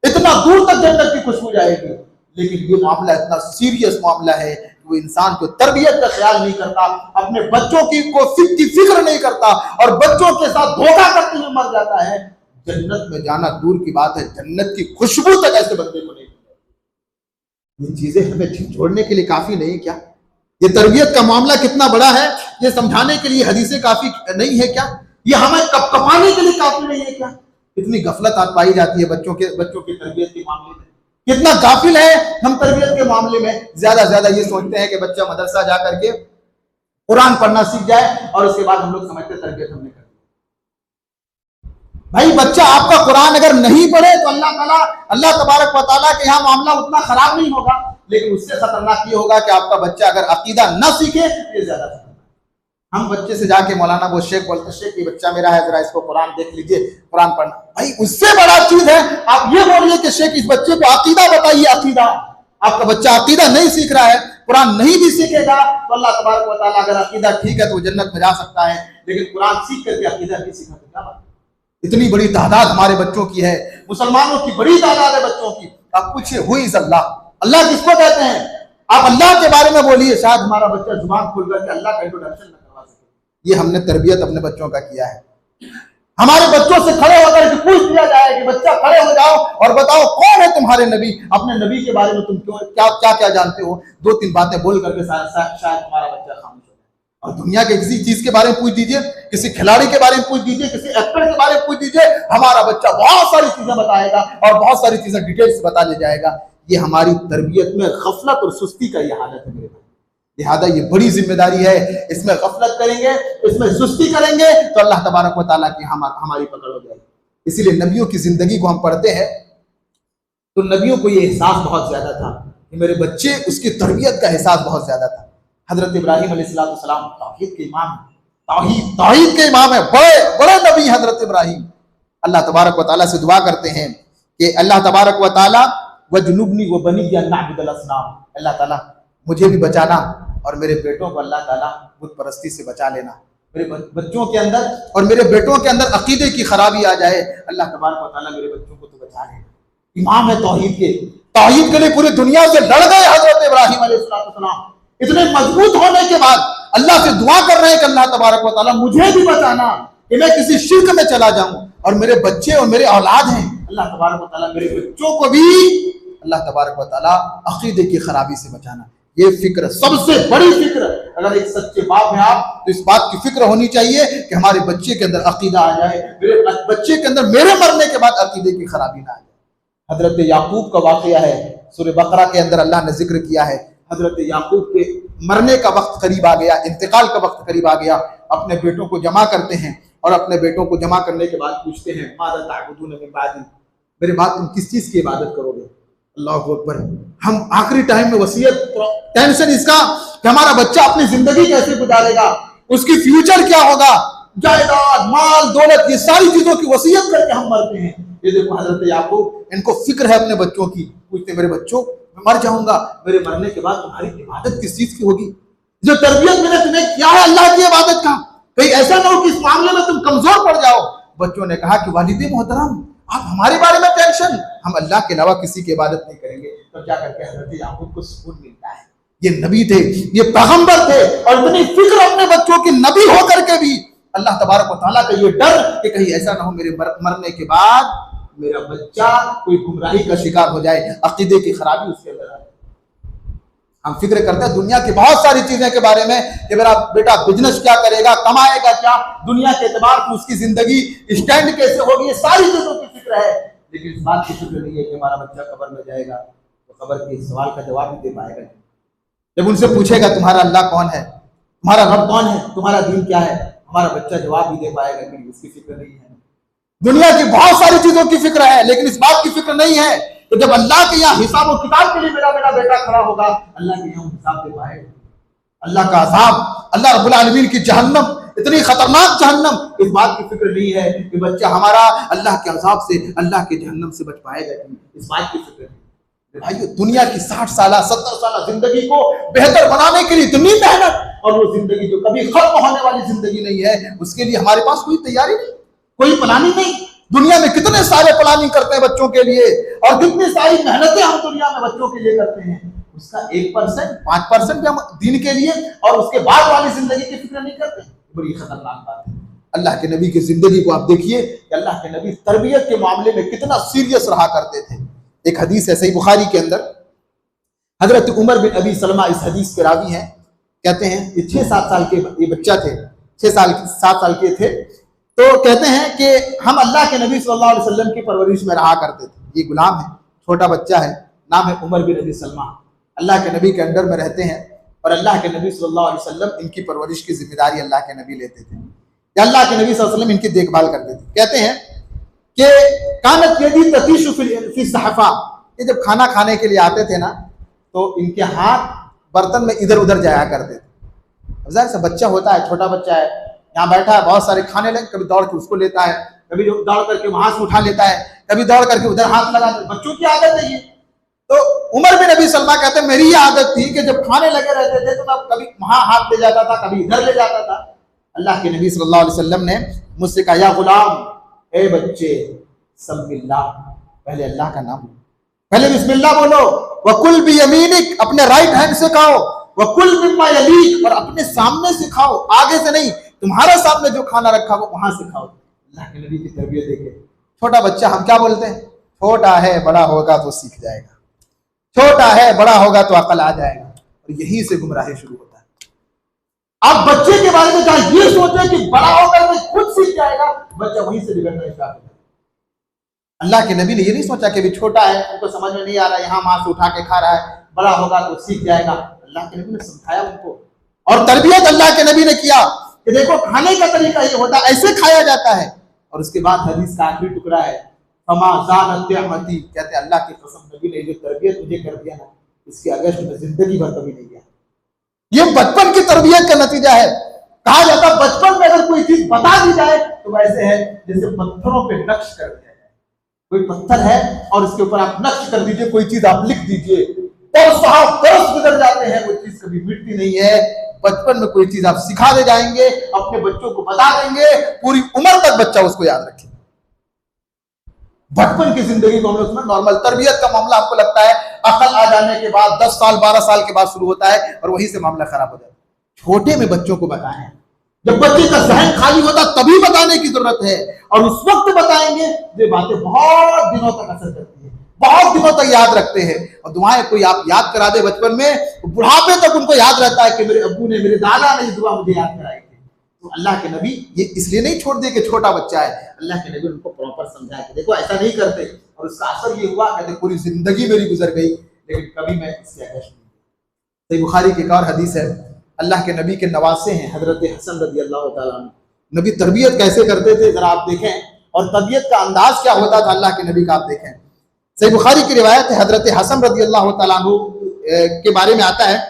इतना दूर तक जन्नत की खुशबू जाएगी। लेकिन ये मामला इतना सीरियस मामला है कि वो इंसान को तरबियत का ख्याल नहीं करता, अपने बच्चों की फिक्र नहीं करता और बच्चों के साथ धोखा करते हुए मर जाता है। जन्नत में जाना दूर की बात है, जन्नत की खुशबू तक ऐसे बंदे को नहीं। ये चीजें हमें छोड़ने के लिए काफी नहीं क्या? ये तरबियत का मामला कितना बड़ा है, ये समझाने के लिए हदीसें काफी नहीं है क्या? ये हमें कपकपाने के लिए काफी नहीं है क्या? कितनी गफलत आप पाई जाती है बच्चों की तरबियत के मामले में, कितना गाफिल है हम तरबियत के मामले में। ज्यादा ज्यादा ये सोचते हैं कि बच्चा मदरसा जा करके कुरान पढ़ना सीख जाए और उसके बाद हम लोग समझते तरबियत हमने कर दी। भाई बच्चा आपका कुरान अगर नहीं पढ़े तो अल्लाह तबारक व तआला के यहाँ मामला उतना खराब नहीं होगा, लेकिन उससे खतरनाक ये होगा कि आपका बच्चा अगर अकीदा न सीखे, ये ज्यादा खतरनाक। हम बच्चे से जाके मौलाना वो शेख बोलते, शेख ये बच्चा मेरा है, जरा इसको कुरान देख लीजिए, कुरान पढ़ना। भाई उससे बड़ा चीज है आप ये बोलिए कि शेख इस बच्चे को अकीदा बताइए। अकीदा, आपका बच्चा अकीदा नहीं सीख रहा है, कुरान नहीं भी सीखेगा तो अल्लाह तबारक व तआला अगर अकीदा ठीक है तो वो जन्नत में जा सकता है, लेकिन कुरान सीख करके अकीदा नहीं सीखा तो क्या बात। इतनी बड़ी तादाद हमारे बच्चों की है, मुसलमानों की बड़ी तादाद है बच्चों की। आप पूछिए हु इज अल्लाह, अल्लाह किसको कहते हैं? आप अल्लाह के बारे में बोलिए, शायद हमारा बच्चा जुबान खोल करके अल्लाह का इंट्रोडक्शन न करवा सके। ये हमने तरबियत अपने बच्चों का किया है। हमारे बच्चों से खड़े होकर के पूछ दिया जाए कि बच्चा खड़े हो जाओ और बताओ कौन है तुम्हारे नबी, अपने नबी के बारे में तुम क्या क्या जानते हो, 2-3 बातें बोल करके शायद हमारा बच्चा खामोश हो जाए। और दुनिया के किसी चीज के बारे में पूछ दीजिए, किसी खिलाड़ी के बारे में पूछ दीजिए, किसी एक्टर के बारे में पूछ दीजिए, हमारा बच्चा बहुत सारी चीजें बताएगा और बहुत सारी चीजें डिटेल्स बता ले जाएगा। ये हमारी तरबियत में गफलत और सुस्ती का ये हालत है मेरे भाई। लिहाजा ये बड़ी जिम्मेदारी है, इसमें गफलत करेंगे, इसमें सुस्ती करेंगे तो अल्लाह तबारक व तआला की हमारी पकड़ हो जाएगी। इसीलिए नबियों की जिंदगी को हम पढ़ते हैं तो नबियों को ये एहसास बहुत ज्यादा था कि मेरे बच्चे, उसकी तरबियत का एहसास बहुत ज्यादा था। हजरत इब्राहिम अलैहिस्सलाम तौहीद के इमाम है, तौहीद के इमाम है, बड़े बड़े नबी हजरत इब्राहिम। अल्लाह तबारक व तआला से दुआ करते हैं कि अल्लाह तबारक व तआला वजनुबनी व बनी अन नअबुदल असनाम, अल्लाह ताला मुझे भी बचाना और मेरे बेटों को अल्लाह ताला बुत परस्ती से बचा लेना। मेरे बच्चों के अंदर और मेरे बेटों के अंदर अकीदे की खराबी आ जाए, अल्लाह तबारक व तआला मेरे बच्चों को तो बचा लेना। इमाम है तौहीद के लिए पूरी दुनिया से लड़ गए हजरत इब्राहिम अलैहिस्सलाम। इतने मजबूत होने के बाद अल्लाह से दुआ कर रहे हैं कि अल्लाह तबारक व तआला मुझे भी बचाना कि मैं किसी शिर्क में चला जाऊं, और मेरे बच्चे और मेरे औलाद हैं, अल्लाह तबारक व तआला मेरे बच्चों को भी अल्लाह तबारक व तआला अकीदे की खराबी से बचाना। ये फिक्र सबसे बड़ी फिक्र, अगर एक सच्चे बाप है आप तो इस बात की फिक्र होनी चाहिए कि हमारे बच्चे के अंदर अकीदा आ जाए, मेरे बच्चे के अंदर मेरे मरने के बाद अकीदे की खराबी ना आ जाए। हजरत याकूब का वाकया है, सूरह बकरा के अंदर अल्लाह ने जिक्र किया है। हजरत याकूब के मरने का वक्त करीब आ गया, इंतकाल का वक्त करीब आ गया। अपने बेटों को जमा करते हैं और अपने बेटों को जमा करने के बाद पूछते हैं माज़ा ताबुदून मिन बादी, मेरे बाद तुम किस चीज की इबादत करोगे? अल्लाह अकबर। हम आखिरी टाइम में वसीयत, टेंशन इसका कि हमारा बच्चा अपनी जिंदगी कैसे गुजारेगा, उसकी फ्यूचर क्या होगा, जायदाद, माल, दौलत, ये सारी चीजों की वसीयत करके हम मरते हैं। ये देखो हजरत याकूब, इनको फिक्र है अपने बच्चों की। पूछते मेरे बच्चों, मैं मर जाऊंगा, मेरे मरने के बाद तुम्हारी इबादत किस चीज की होगी? जो तरबियत मैंने तुम्हें किया है अल्लाह की इबादत का, कहीं ऐसा ना हो कि इस मामले में तुम कमजोर पड़ जाओ। बच्चों ने कहा कि वालिद मोहतरम, आप हमारे बारे में टेंशन, हम अल्लाह के अलावा किसी की इबादत नहीं करेंगे। तो क्या करके हजरत याकूब को सुकून मिलता है। ये नबी थे, ये पैगंबर थे, और इतनी फिक्र अपने बच्चों की, नबी होकर के भी अल्लाह तबारक व तआला का ये डर कि कहीं ऐसा ना हो मेरे मरने के बाद मेरा बच्चा कोई गुमराही का शिकार हो जाए, अकीदे की खराबी उसके अंदर आए। हम फिक्र करते हैं दुनिया की बहुत सारी चीजें के बारे में कि मेरा बेटा बिजनेस क्या करेगा, कमाएगा क्या, दुनिया के एतबार से उसकी जिंदगी स्टैंड कैसे होगी, ये सारी चीजों की फिक्र है। लेकिन इस बात की फिक्र नहीं है कि हमारा बच्चा कब्र में जाएगा तो कब्र के सवाल का जवाब भी दे पाएगा। जब उनसे पूछेगा तुम्हारा अल्लाह कौन है, तुम्हारा रब कौन है, तुम्हारा दीन क्या है, हमारा बच्चा जवाब भी दे पाएगा कि उसकी फिक्र नहीं है। दुनिया की बहुत सारी चीजों की फिक्र है, लेकिन इस बात की फिक्र नहीं है तो जब अल्लाह के यहाँ हिसाब और किताब के लिए मेरा बेटा खड़ा होगा, अल्लाह के यहाँ हिसाब दे पाएगा। अल्लाह का अज़ाब, अल्लाह रब्बुल आलमीन की जहन्नम, इतनी खतरनाक जहन्नम, इस बात की फिक्र नहीं है कि बच्चा हमारा अल्लाह के अज़ाब से, अल्लाह के जहन्नम से बच पाएगा, इस बात की फिक्र नहीं। भाई दुनिया की 60 साल 70 साल जिंदगी को बेहतर बनाने के लिए इतनी मेहनत, और वो जिंदगी जो कभी खत्म होने वाली जिंदगी नहीं है, उसके लिए हमारे पास कोई तैयारी नहीं, कोई प्लानिंग नहीं। दुनिया में कितने सारे प्लानिंग करते हैं बच्चों के लिए, और कितनी सारी मेहनतें हम दुनिया में बच्चों के लिए करते हैं, उसका 1%, 5% भी हम दीन के लिए और उसके बाद वाली जिंदगी की फिक्र नहीं करते। बड़ी खतरनाक बात है। अल्लाह के नबी की जिंदगी को आप देखिए कि अल्लाह के नबी तरबियत के मामले में कितना सीरियस रहा करते थे। एक हदीस है सही बुखारी के अंदर, हजरत उमर बिन अबी सलमा इस हदीस के रावी हैं। कहते हैं ये 6-7 साल के ये बच्चा थे, 6-7 साल के थे, तो कहते हैं कि हम अल्लाह के नबी सल्लल्लाहु अलैहि वसल्लम की परवरिश में रहा करते थे। ये गुलाम है, छोटा बच्चा है, नाम है उमर बिन अबी सलमा। अल्लाह के नबी के अंडर में रहते हैं और अल्लाह के नबी सल्लल्लाहु अलैहि वसल्लम इनकी परवरिश की जिम्मेदारी अल्लाह के नबी लेते थे, या अल्लाह के नबी सल्लल्लाहु अलैहि वसल्लम इनकी देखभाल करते थे। कहते हैं कि कानत यदी ततीशु फी सहफा, ये जब खाना खाने के लिए आते थे ना तो इनके हाथ बर्तन में इधर उधर जाया करते थे। जाहिर सा बच्चा होता है, छोटा बच्चा है, यहाँ बैठा है, बहुत सारे खाने लगे, कभी दौड़ के उसको लेता है, कभी दौड़ करके वहां से उठा लेता है, कभी दौड़ करके उधर हाथ लगा, बच्चों की आदत है ये। तो उमर बिन अबी सलमा कहते हैं मेरी ये आदत थी कि जब खाने लगे रहते थे तो मैं कभी वहां हाथ ले जाता था, कभी इधर ले जाता था। अल्लाह के नबी सल्लल्लाहु अलैहि वसल्लम ने मुझसे कहा, या गुलाम, ए बच्चे, सम्मिल्लाह, पहले अल्लाह का नाम, पहले बिस्मिल्लाह बोलो, वकुल बियमीनिक, अपने राइट हैंड से खाओ, वकुल मिम्मा यलीक, और अपने सामने से खाओ, आगे से नहीं, तुम्हारे सामने जो खाना रखा हो वहां से खाओ। अल्लाह के नबी की तरबियत देखे। छोटा बच्चा, हम क्या बोलते हैं, छोटा है बड़ा होगा तो सीख जाएगा, छोटा है बड़ा होगा तो अकल आ जाएगा, और यही से गुमराही शुरू होता है। आप बच्चे के बारे में जहां ये सोचे कि बड़ा होकर के खुद सीख जाएगा, बच्चा वहीं से बिगड़ना स्टार्ट हो। अल्लाह के नबी ने ये नहीं सोचा कि अभी छोटा है, उनको समझ में नहीं आ रहा, यहाँ मांस उठा के खा रहा है, बड़ा होगा तो सीख जाएगा। अल्लाह के नबी ने समझाया उनको, और तरबियत अल्लाह के नबी ने किया कि देखो खाने का तरीका ये होता है, ऐसे खाया जाता है। और उसके बाद हदीस का आखिरी टुकड़ा है, कहते अल्लाह की कसम, नबी ने जो तरबियत मुझे कर दिया ना, इसकी अगस्त में जिंदगी भर कभी नहीं गया। ये बचपन की तरबियत का नतीजा है। कहा जाता है बचपन में अगर कोई चीज बता दी जाए तो वैसे है जैसे पत्थरों पे नक्श कर दिया जाए। कोई पत्थर है और इसके ऊपर आप नक्श कर दीजिए, कोई चीज आप लिख दीजिए, बरस गुजर जाते हैं, वो चीज कभी मिटती नहीं है। बचपन में कोई चीज आप सिखा दे जाएंगे, अपने बच्चों को बता देंगे, पूरी उम्र तक बच्चा उसको याद रखे। बचपन की जिंदगी को हम लोग उसमें नॉर्मल तरबियत का मामला आपको लगता है अकल आ जाने के बाद 10 साल 12 साल के बाद शुरू होता है और वहीं से मामला खराब हो जाता है। छोटे में बच्चों को बताएं, जब बच्चे का जहन खाली होता तभी बताने की जरूरत है, और उस वक्त बताएंगे ये बातें बहुत दिनों तक असर करती है, बहुत दिनों तक याद रखते हैं। और दुआएं कोई आप याद करा दे बचपन में, तो बुढ़ापे तक उनको याद रहता है कि मेरे अब्बू ने, मेरे दादा ने दुआ मुझे याद कराई थी। तो अल्लाह के नबी ये इसलिए नहीं छोड़ दिए कि छोटा बच्चा है, अल्लाह के नबी उनको प्रॉपर समझाया कि देखो ऐसा नहीं करते, और उसका असर ये हुआ कहते पूरी जिंदगी मेरी गुजर गई लेकिन कभी मैं इसके आगे नहीं। सही बुखारी की एक और हदीस है, अल्लाह के नबी के नवासे हैं हजरत हसन रजी अल्लाह ताला अन्हु। नबी तरबियत कैसे करते थे जरा आप देखें, और तरबियत का अंदाज क्या होता था अल्लाह के नबी का आप देखें। सही बुखारी की रिवायत है, हजरत हसन रजी अल्लाह ताला अन्हु के बारे में आता है,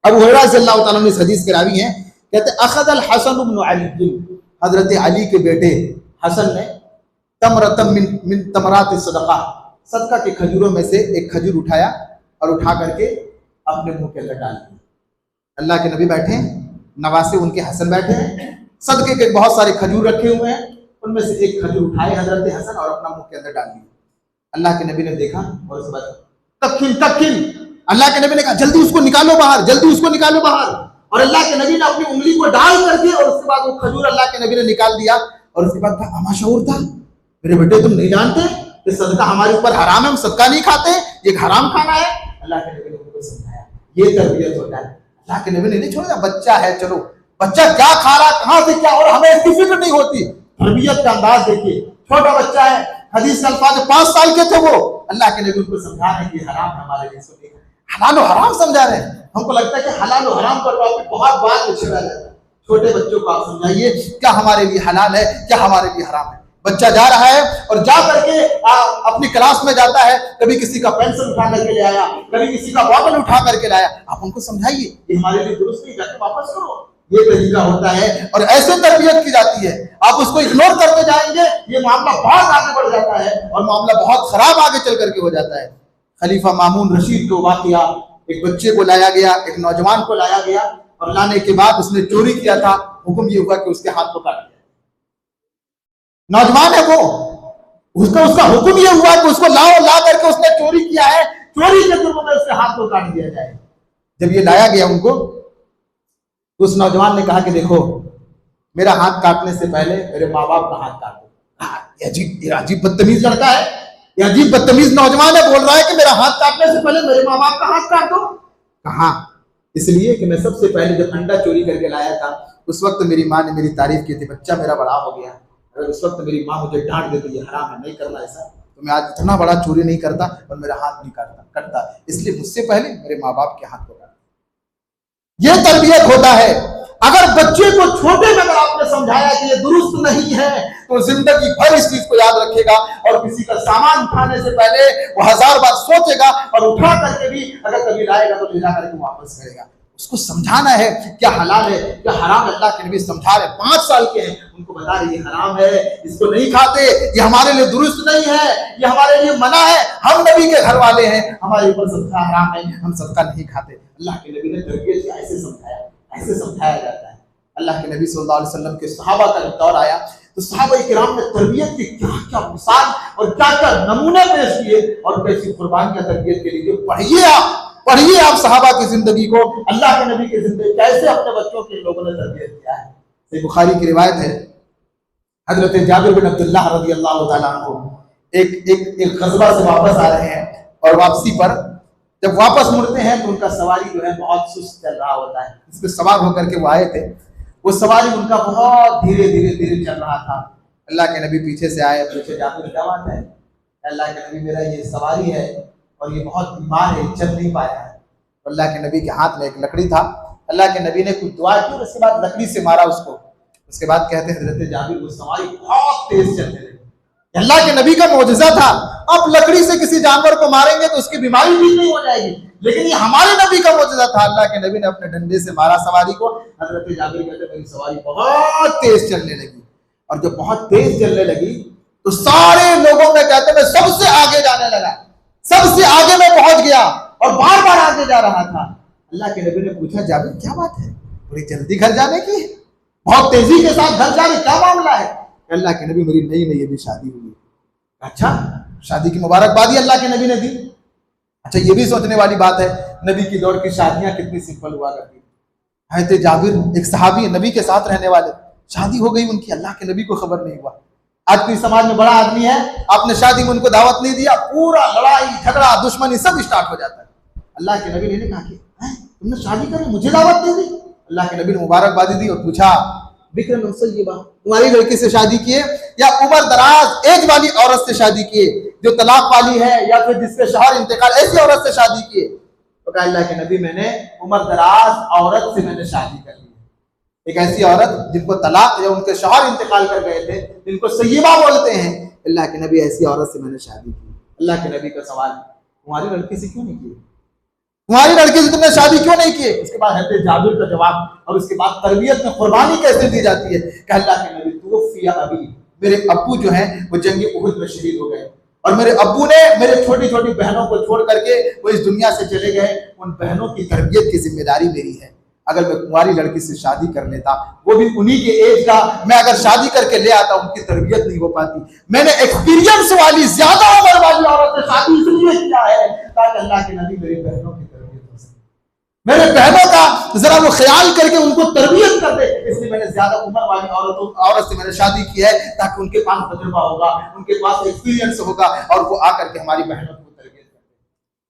अबू हुरैरा रज़ी अल्लाह ताला अन्हु इस हदीस के रावी हैं, कहते अखद अल हसन इब्न अली, हजरत अली के बेटे हसन ने तमरतम मिन तमरात सदका, सदका के खजूरों में से एक खजूर उठाया और उठा करके अपने मुंह के अंदर डाल दिया। अल्लाह के नबी बैठे, नवासे उनके हसन बैठे हैं, सदके के बहुत सारे खजूर रखे हुए हैं, उनमें से एक खजूर उठाए हजरत हसन और अपना मुंह के अंदर डाल दिया। अल्लाह के नबी ने देखा और उसके बाद तखिल तखिल, अल्लाह के नबी ने कहा जल्दी उसको निकालो बाहर, जल्दी उसको निकालो बाहर। और अल्लाह के नबी ने अपनी उंगली को डाल करके और उसके बाद वो खजूर अल्लाह के नबी ने निकाल दिया। और उसके बाद कहा अमाशऊर था, मेरे बेटे तुम नहीं जानते कि सदका हमारे ऊपर हराम है, हम सदका नहीं खाते, ये हराम खाना है। अल्लाह के नबी ने उनको समझाया, ये तरबियत होता है। अल्लाह के नबी ने नहीं छोड़ा, बच्चा है चलो, बच्चा क्या खा रहा, कहां से क्या हो रहा, हमें इसकी फिक्र नहीं होती। तरबियत का अंदाज देखिए, छोटा बच्चा है, हदीस का अल्फाज 5 साल के थे वो, अल्लाह के नबी उनको समझा रहे हैं कि हराम है हमारे लिए, इसको देखा हलाल और हराम समझा रहे हैं। हमको लगता है कि हलाल और हराम पर टॉपिक बहुत बात में छिड़ा जाता है। छोटे बच्चों को आप समझाइए क्या हमारे लिए हलाल है, क्या हमारे लिए हराम है। बच्चा जा रहा है और जा करके अपनी क्लास में जाता है, कभी किसी का पेंसिल उठा करके ले आया, कभी किसी का बॉटल उठा करके लाया, आप उनको समझाइए ये हमारे लिए दुरुस्त नहीं, जाके वापस करो, ये तरीका होता है। और ऐसे तरबियत की जाती है, आप उसको इग्नोर करते जाएंगे, ये मामला बहुत आगे बढ़ जाता है और मामला बहुत खराब आगे चल करके हो जाता है। खलीफा मामून रशीद को वाकया, एक बच्चे को लाया गया, एक नौजवान को लाया गया, और लाने के बाद उसने चोरी किया था, हुक्म ये हुआ कि उसके हाथ को काट दिया। नौजवान है वो, उसका हुक्म ये हुआ कि उसको ला करके उसने चोरी किया है, चोरी के जुर्म में उसके हाथ को काट दिया जाए। जब ये लाया गया उनको, तो उस नौजवान ने कहा कि देखो मेरा हाथ काटने से पहले मेरे माँ बाप का हाथ काट दो। ये अजीब बदतमीज लड़का है, ये अजीब बदतमीज नौजवान है, बोल रहा है कि मेरा हाथ काटने से पहले मेरे माँ बाप का हाथ काट दो। कहा इसलिए कि मैं सबसे पहले जब अंडा चोरी करके लाया था उस वक्त मेरी माँ ने मेरी तारीफ की थी, बच्चा मेरा बड़ा हो गया, अगर उस वक्त मेरी माँ मुझे डांट देती ये हराम है नहीं करना ऐसा, तो मैं आज इतना बड़ा चोरी नहीं करता और मेरा हाथ नहीं कटता, इसलिए मुझसे पहले मेरे माँ बाप के हाथ को काटा। ये तरबियत होता है। अगर बच्चे को छोटे में अगर आपने समझाया कि ये दुरुस्त नहीं है, तो जिंदगी भर इस चीज को याद रखेगा और किसी का सामान उठाने से पहले वो 1000 बार सोचेगा, और उठा करके भी अगर कभी लाएगा तो ले जा करके वापस करेगा। उसको समझाना है क्या हलाल है क्या हराम। अल्लाह के नबी समझा रहे, 5 साल के हैं, उनको बता रहे ये हराम है, इसको नहीं खाते, ये हमारे लिए दुरुस्त नहीं है, ये हमारे लिए मना है, हम नबी के घर वाले हैं, हमारे ऊपर सदका हराम है, हम सदका नहीं खाते। अल्लाह के नबी ने तरबियत ऐसे समझाया, ऐसे समझाया जाता है। अल्लाह के नबी सल्लल्लाहु अलैहि वसल्लम के सहाबा का जब दौर आया तो सहाबा किराम ने तरबियत की क्या क्या मिसाल और क्या क्या नमूने पेश किए और कैसी कुर्बानियां तरबियत के लिए। पढ़िए आप सहाबा की जिंदगी को, अल्लाह के नबी की जिंदगी कैसे अपने बच्चों के लोगों ने तरबियत किया है। सही बुखारी की रिवायत है, हजरत जाबिर बिन अब्दुल्लाह रज़ी अल्लाह तआला अन्हु एक गज़वा से वापस आ रहे हैं और वापसी पर जब वापस मुड़ते हैं तो उनका सवारी जो है बहुत सुस्त चल रहा होता है। इसमें सवार होकर के वो आए थे, वो सवारी उनका बहुत धीरे धीरे धीरे चल रहा था। अल्लाह के नबी पीछे से आए, पूछे जाबिर क्या बात है? अल्लाह के नबी मेरा ये सवारी है और ये बहुत बीमार है, चल नहीं पाया है। तो अल्लाह के नबी के हाथ में एक लकड़ी था, अल्लाह के नबी ने कुछ दुआ की और उसके बाद लकड़ी से मारा उसको। उसके बाद कहते हैं हजरत जाबिर वो सवारी बहुत तेज चलने लगी। अल्लाह के नबी का मौजज़ा था, अब लकड़ी से किसी जानवर को मारेंगे तो उसकी बीमारी ठीक नहीं हो जाएगी, लेकिन ये हमारे नबी का मौजज़ा था। अल्लाह के नबी ने अपने डंडे से मारा सवारी को। हजरत जाबिर कहते हैं मेरी सवारी बहुत तेज चलने लगी, और जब बहुत तेज चलने लगी तो सारे लोगों में कहते मैं सबसे आगे जाने लगा, सबसे आगे में पहुंच गया और बार बार आगे जा रहा था। अल्लाह के नबी ने पूछा जाबिर क्या बात है, बड़ी जल्दी घर जाने की, बहुत तेजी के साथ घर जाने, क्या मामला है? अल्लाह के नबी मेरी नई नई अभी शादी हुई। अच्छा, शादी की मुबारकबादी अल्लाह के नबी ने दी। अच्छा, ये भी सोचने वाली बात है नबी की दौर की शादियां कितनी सिंपल हुआ करती। हज़रत जाबिर एक सहाबी नबी के साथ रहने वाले, शादी हो गई उनकी, अल्लाह के नबी को खबर नहीं हुआ। आज कोई समाज में बड़ा आदमी है, आपने शादी में उनको दावत नहीं दिया, पूरा लड़ाई झगड़ा दुश्मनी सब स्टार्ट हो जाता है। अल्लाह के नबी ने कहा कि तुमने शादी करी, मुझे दावत नहीं दी? अल्लाह के नबी ने मुबारकबादी दी और पूछा बिक्रम सय्यबा, तुम्हारी लड़की से शादी किए या उम्र दराज एज वाली औरत से शादी किए जो तलाक वाली है, या फिर जिसके शौहर इंतकाल, ऐसी औरत से शादी किए? तो कहा अल्लाह के नबी मैंने उम्र दराज औरत से मैंने शादी कर ली, एक ऐसी औरत जिनको तलाक या उनके शौहर इंतकाल कर गए थे, जिनको सय्यबा बोलते हैं। अल्लाह के नबी ऐसी औरत से मैंने शादी की। अल्लाह के नबी का सवाल, तुम्हारी लड़की से क्यों नहीं की? तुम्हारी लड़की से तुमने शादी क्यों नहीं की? उसके बाद हज़रत जाबिर का जवाब, और उसके बाद तरबियत में कुर्बानी कैसे दी जाती है। कि अल्लाह के नबी तुवफ़िया अबी, मेरे अब्बू जो हैं वो जंग उहुद में शहीद हो गए, और मेरे अब्बू ने मेरे छोटी छोटी बहनों को छोड़ करके वो इस दुनिया से चले गए। उन बहनों की तरबियत की जिम्मेदारी मेरी है। अगर मैं कुंवारी लड़की से शादी कर लेता, वो भी उन्हीं के एज का, मैं अगर शादी करके ले आता उनकी तरबियत नहीं हो पाती। मैंने एक्सपीरियंस वाली ज्यादा उम्र वाली औरत से शादी इसलिए किया है ताकि अल्लाह के नबी मेरी बहनों की तरबियत हो सके, मेरे बहनों का जरा वो ख्याल करके उनको तरबियत कर दे। इसलिए मैंने ज्यादा उम्र वाली औरत से मैंने शादी की है ताकि उनके पास तजुर्बा होगा, उनके पास एक्सपीरियंस होगा, और वो आकर के हमारी बहनों को तरबियत कर दे।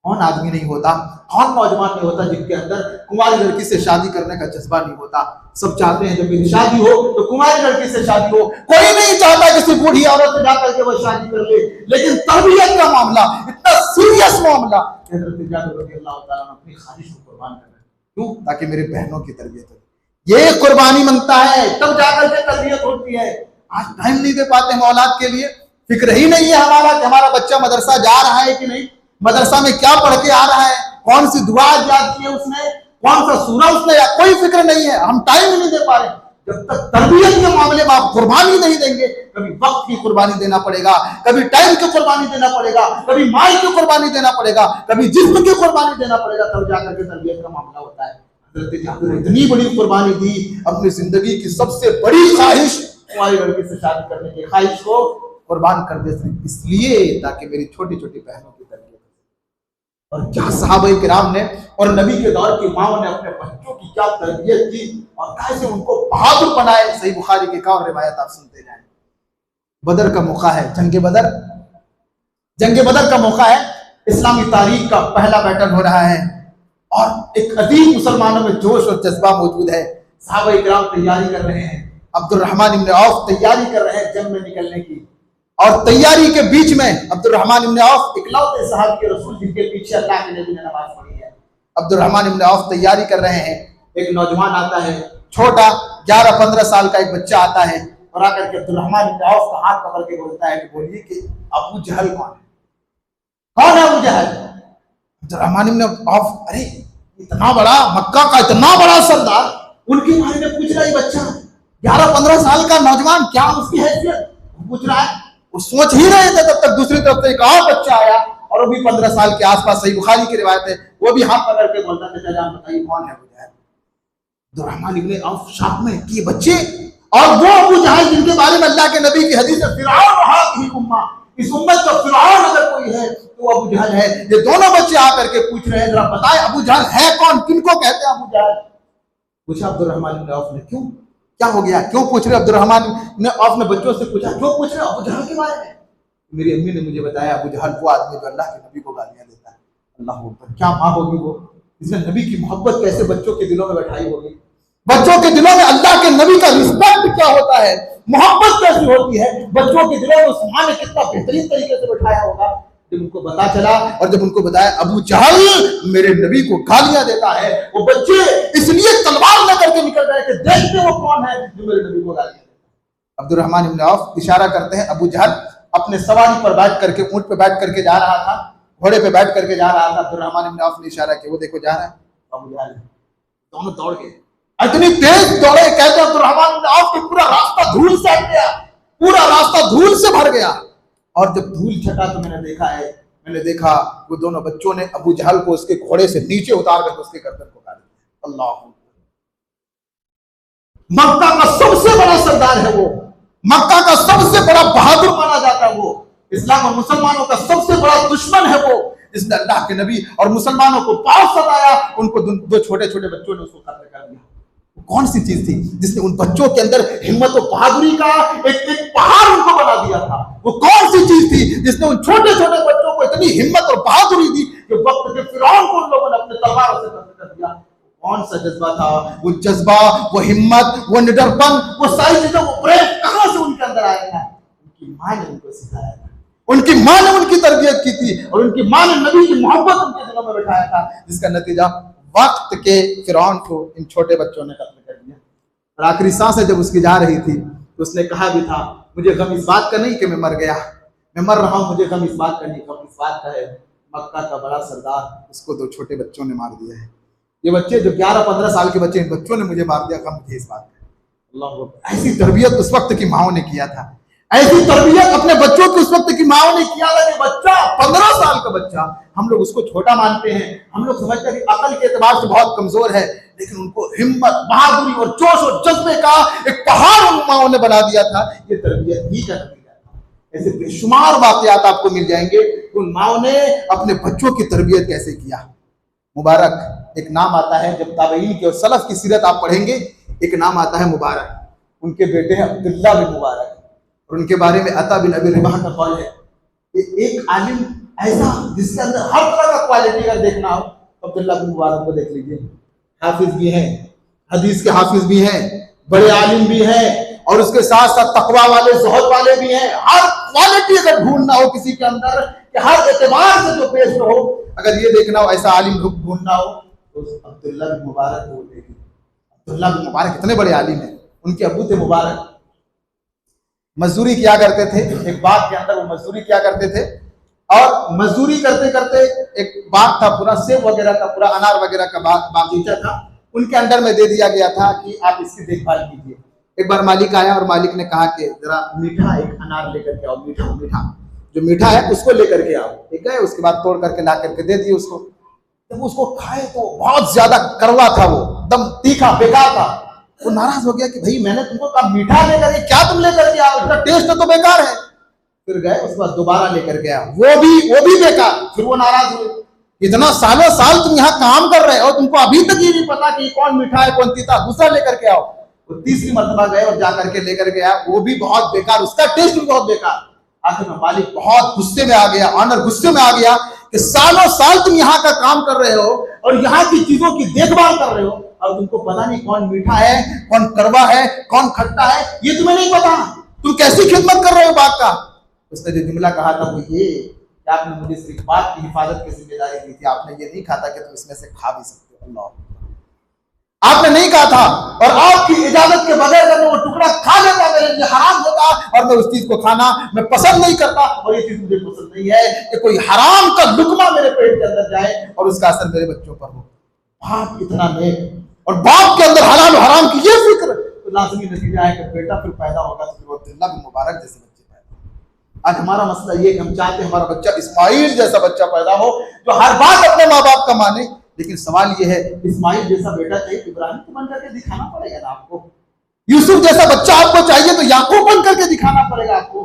कौन आदमी नहीं होता, कौन नौजवान नहीं होता जिनके अंदर कुंवारी लड़की से शादी करने का जज्बा नहीं होता। सब चाहते हैं जब मेरी शादी हो तो कुंवारी लड़की से शादी हो, कोई नहीं चाहता किसी बूढ़ी औरत से जाकर के वो शादी कर ले। लेकिन तरबियत का मामला इतना सीरियस मामला, हज़रत जाबिर रज़ियल्लाहु ताला अन्हु अपनी ख्वाहिश को कुर्बान कर रहे हैं। क्यों? ताकि मेरे बहनों की तरबियत हो। ये कुर्बानी मांगता है तब जाकर के तरबियत होती है। आज टाइम नहीं दे पाते हम औलाद के लिए, फिक्र ही नहीं है हमारा कि हमारा बच्चा मदरसा जा रहा है कि नहीं, मदरसा में क्या पढ़ के आ रहा है, कौन सी दुआ याद की है उसने, कौन सा सूरा उसने, या कोई फिक्र नहीं है। हम टाइम ही नहीं दे पा रहे। जब तक तरबियत के मामले में आप कुर्बानी नहीं देंगे, कभी वक्त की कुर्बानी देना पड़ेगा, कभी टाइम की कुर्बानी देना पड़ेगा, कभी माल की कुर्बानी देना पड़ेगा, कभी जिस्म की कुर्बानी देना पड़ेगा, तब जाकर के तरबियत का मामला होता है। हज़रत जाबिर ने इतनी बड़ी कुर्बानी दी, अपनी जिंदगी की सबसे बड़ी ख्वाहिश कुंवारी लड़की से शादी करने की ख्वाहिश को कुर्बान कर दे, इसलिए ताकि मेरी छोटी छोटी बहनों की तरबियत। और क्या सहाबाए किराम ने और नबी के दौर की माओ ने अपने बच्चों की क्या तरबियत की और कैसे उनको बहादुर बनाए। सही बुखारी की एक और रिवायत आप सुनते जाएं। बदर का मौका है, जंग बदर का मौका है, इस्लामी तारीख का पहला बैटल हो रहा है और एक अजीम मुसलमानों में जोश और जज्बा मौजूद है। सहाबाए किराम तैयारी कर रहे हैं, अब्दुर्रहमान इब्न औफ तैयारी कर रहे हैं जंग में निकलने की, और तैयारी के बीच में अब्दुर्रहमान इब्न औफ इकलौते सहाबी रसूल जिनके पीछे अल्लाह के नबी ने नमाज पढ़ी है। अब्दुर्रहमान इब्न औफ तैयारी कर रहे हैं, एक नौजवान आता है, छोटा 11-15 साल का एक बच्चा आता है और आकर के अब्दुर्रहमान इब्न औफ का हाथ पकड़ के बोलता है कि बोलिए कि अबू जहल कौन है? कौन है अबू जहल? अब्दुर्रहमान इब्न औफ, अरे इतना बड़ा मक्का का इतना बड़ा सरदार, उनके बारे में पूछ रहा है बच्चा, 11-15 साल का नौजवान, क्या उसकी हैसियत पूछ रहा है। वो सोच ही रहे थे, तब तक दूसरी तरफ से एक और बच्चा आया और वो भी 15 साल के आसपास, सही बुखारी की रिवायत है, वो भी हाथ पकड़ के बोलता था चलिए आप बताइए कौन है अबू जहल। अब्दुर्रहमान इब्न औफ शॉक में कि ये बच्चे और वो अबू जहल जिनके बारे में अल्लाह के नबी की हदीस है, फिरऔन हाज़िही उम्मा, इस उम्मत का फिरऔन अगर कोई है तो अबू जहल है। ये दोनों बच्चे आकर के पूछ रहे हैं जरा बताएं अबू जहल है कौन, किनको कहते हैं अबू जहल? पूछा अब्दुर्रहमान इब्न औफ ने, क्यों क्या हो गया, क्यों पूछ रहे? अब्दुर्रहमान इब्न औफ ने बच्चों से पूछा क्यों पूछ रहे अबू जहल के बारे में? मेरी अम्मी ने मुझे बताया अबू जहल वो आदमी जो अल्लाह के नबी को गालियां देता है, अल्लाह अकबर, क्या माँ होगी वो, इसने नबी की मोहब्बत कैसे बच्चों के दिलों में बैठाई होगी, बच्चों के दिलों में अल्लाह के नबी का रिस्पेक्ट क्या होता है, मोहब्बत कैसी होती है, बच्चों के दिलों में उस माँ ने कितना बेहतरीन तरीके से बैठाया होगा। जब उनको पता चला और जब उनको बताया अबू जहल मेरे नबी को गालियां देता है, वो बच्चे इसलिए तलवार लेकर के निकल गए कि देखते वो कौन है जो मेरे नबी को गालियां देता है। अब्दुर्रहमान इब्न औफ इशारा करते हैं, अबू जहल अपने सवारी पर बैठ करके, ऊंट पे बैठ करके जा रहा था, घोड़े पे बैठ करके जा रहा था। अब्दुर्रहमान इब्न औफ ने इशारा किया, वो देखो जा रहा है अबू जहल। दोनों दौड़ गए, इतनी तेज दौड़े, कहते हैं अब्दुर्रहमान इब्न औफ कि पूरा रास्ता धूल से हट गया, पूरा रास्ता धूल से भर गया। और जब धूल छटा तो मैंने देखा वो दोनों बच्चों ने अबू जहल को उसके घोड़े से नीचे उतार कर उसके गर्दन को काट दिया। अल्लाह, मक्का का सबसे बड़ा सरदार है वो, मक्का का सबसे बड़ा बहादुर माना जाता है वो, इस्लाम और मुसलमानों का सबसे बड़ा दुश्मन है वो, जिसने अल्लाह के नबी और मुसलमानों को पास सताया। उनको दो छोटे छोटे बच्चों ने उसको कत्ल कर दिया। कौन सी चीज थी जिसने उन बच्चों के अंदर हिम्मत और बहादुरी का एक पहाड़ उनको बना दिया था? वो कौन सी चीज थी जिसने उन छोटे छोटे बच्चों को इतनी हिम्मत और बहादुरी दी कि वक्त के फिरौन को उन लोगों ने अपने तलवारों से कत्ल कर दिया? कौन सा जज्बा था? वो जज्बा, वो हिम्मत, वो निडरपन, वो सारी चीजें, वो प्रेम कहां से उनके अंदर आया था? उनकी माँ ने उनको सिखाया था, उनकी माँ ने उनकी तरबियत की थी, और उनकी माँ ने नबी की मोहब्बत उनके दिलों में बैठाया था, जिसका नतीजा वक्त के फिरौन को इन छोटे बच्चों ने कत्ल कर दिया। और आखिरी सांसें जब उसकी जा रही थी तो उसने कहा भी था, मुझे गम इस बात का नहीं कि मैं मर गया, मैं मर रहा हूं, मुझे गम इस बात का नहीं, गम इस बात का है मक्का का बड़ा सरदार, उसको दो छोटे बच्चों ने मार दिया है। ये बच्चे जो 11-15 साल के बच्चे, इन बच्चों ने मुझे मार दिया, गम मुझे इस बात का। अल्लाह, ऐसी तरबियत उस वक्त की माओ ने किया था, ऐसी तरबियत अपने बच्चों की उस वक्त की माओ ने किया था कि बच्चा 15 साल का बच्चा, हम लोग उसको छोटा मानते हैं, हम लोग समझते हैं कि अकल के एतबार से बहुत कमजोर है, लेकिन उनको हिम्मत, बहादुरी और जोश और जज्बे का एक पहाड़ उन माओ ने बना दिया था। ये तरबियत ही का नतीजा था। ऐसे बेशुमार वाकयात आपको मिल जाएंगे उन माओ ने अपने बच्चों की तरबियत कैसे किया। मुबारक एक नाम आता है, जब ताबईन की और सलफ की सीरत आप पढ़ेंगे, एक नाम आता है मुबारक, उनके बेटे हैं अब्दुल्ला बिन मुबारक, और उनके बारे में अता बिन अबी रबाह का कौल है कि एक आलिम ऐसा जिसके अंदर हर तरह का क्वालिटी अगर देखना हो तो अब्दुल्ला बिन मुबारक को देख लीजिए। हाफिज भी हैं, हदीस के हाफिज भी हैं, बड़े आलिम भी हैं, और उसके साथ साथ तकवा वाले, ज़ुहद वाले भी हैं। हर क्वालिटी अगर ढूंढना हो किसी के अंदर, कि हर एतबार से जो पेश हो, अगर ये देखना हो ऐसा आलिम ढूंढना हो तो अब्दुल्ला बिन मुबारक को देखिए। अब्दुल्ला बिन मुबारक इतने बड़े आलिम हैं, उनके अबू थे मुबारक, मजदूरी किया करते थे, एक बाग के अंदर वो मजदूरी किया करते थे, और मजदूरी करते करते एक बाग था पूरा सेब वगैरह का, पूरा अनार वगैरह का बागीचा था, उनके अंडर में दे दिया गया था कि आप इसकी देखभाल कीजिए। एक बार मालिक आया और मालिक ने कहा कि जरा मीठा एक अनार लेकर के आओ, मीठा जो मीठा है उसको लेकर के आओ। ठीक है, उसके बाद तोड़ करके ला करके दे दिए उसको। जब उसको खाए तो बहुत ज्यादा कड़वा था, वो एकदम तीखा बेकार था। वो नाराज हो गया कि भाई मैंने तुमको कहा मीठा लेकर के, क्या तुम लेकर के आओ, उसका टेस्ट तो बेकार है। फिर गए, उसके बाद दोबारा लेकर गया, वो भी बेकार। फिर वो नाराज हुए, इतना सालों साल तुम यहाँ काम कर रहे हो, तुमको अभी तक ये नहीं पता कि कौन मीठा है कौन तीता, दूसरा लेकर के आओ। तो तीसरी मरतबा गए और जाकर के लेकर के आया, वो भी बहुत बेकार, उसका टेस्ट भी बहुत बेकार। आखिर में मालिक बहुत गुस्से में आ गया, ऑनर गुस्से में आ गया कि सालों साल तुम यहाँ का काम कर रहे हो और यहाँ की चीजों की देखभाल कर रहे हो, और तुमको पता नहीं कौन मीठा है कौन कड़वा है कौन खट्टा है, ये तुम्हें नहीं पता, तुम कैसी खिदमत कर रहे हो बाग का। उसने जो जुमला कहा था वो ये कि आपने मुझे सिर्फ बाग की हिफाजत की जिम्मेदारी दी थी, आपने ये नहीं कहा था कि तुम इसमें से खा भी सकते हो। अल्लाह, आपने नहीं कहा था, और आपकी इजाजत के बगैर अगर वो टुकड़ा खा लेता मेरे लिए हराम होता, और मैं उस चीज को खाना मैं पसंद नहीं करता, और ये चीज मुझे पसंद नहीं है कि कोई हराम का लुकमा मेरे पेट के अंदर जाए और उसका असर मेरे बच्चों पर हो। बाप इतना नेक, और बाप के अंदर हलाल और हराम की ये फिक्र, तो लाजमी नतीजा है कि बेटा फिर पैदा होगा तो फिर वो अब्दुल्ला बिन मुबारक जैसे बच्चे पैदा। आज हमारा मसला ये कि हम चाहते हैं हमारा बच्चा इस्माइल जैसा बच्चा पैदा हो, जो हर बात अपने माँ बाप का माने। लेकिन सवाल ये है, इस्माइल जैसा बेटा चाहिए इब्राहिम को बन करके दिखाना पड़ेगा ना आपको, यूसुफ जैसा बच्चा आपको चाहिए तो याकूब बन करके दिखाना पड़ेगा आपको।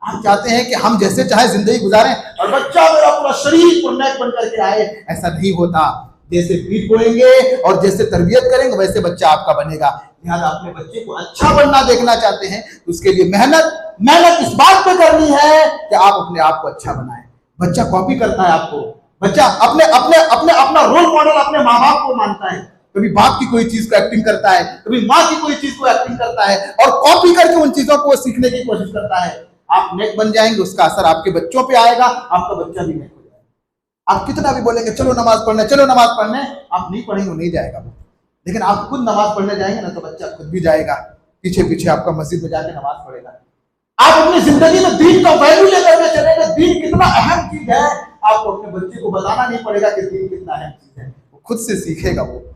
आप चाहते हैं कि हम जैसे चाहे जिंदगी गुजारें और बच्चा मेरा पूरा शरीर पुरनैक बन करके आए, ऐसा नहीं होता। जैसे बीज बोएंगे और जैसे तरबियत करेंगे वैसे बच्चा आपका बनेगा। लिहाजा अपने बच्चे को अच्छा बनना देखना चाहते हैं तो उसके लिए मेहनत इस बात पे करनी है कि आप अपने आप को अच्छा बनाएं। बच्चा कॉपी करता है आपको, बच्चा अपने अपने अपने अपना रोल मॉडल अपने माँ बाप को मानता है। कभी बाप की कोई चीज को एक्टिंग करता है, कभी माँ की कोई चीज को एक्टिंग करता है और कॉपी करके उन चीजों को सीखने की कोशिश करता है। आप नेक बन जाएंगे, उसका असर आपके बच्चों पे आएगा, आपका बच्चा भी नेक हो जाएगा। आप कितना भी बोलेंगे चलो नमाज पढ़ने, चलो नमाज पढ़ने, आप नहीं पढ़ेंगे नहीं जाएगा वो। लेकिन आप खुद नमाज पढ़ने जाएंगे ना तो बच्चा खुद भी जाएगा, पीछे पीछे आपका मस्जिद में जाके नमाज पढ़ेगा। आप अपनी जिंदगी में दीन का वैल्यू लेकर के चलेंगे, दीन कितना अहम चीज है, आपको अपने बच्चे को बताना नहीं पड़ेगा कि दीन कितना अहम चीज है, वो खुद से सीखेगा। वो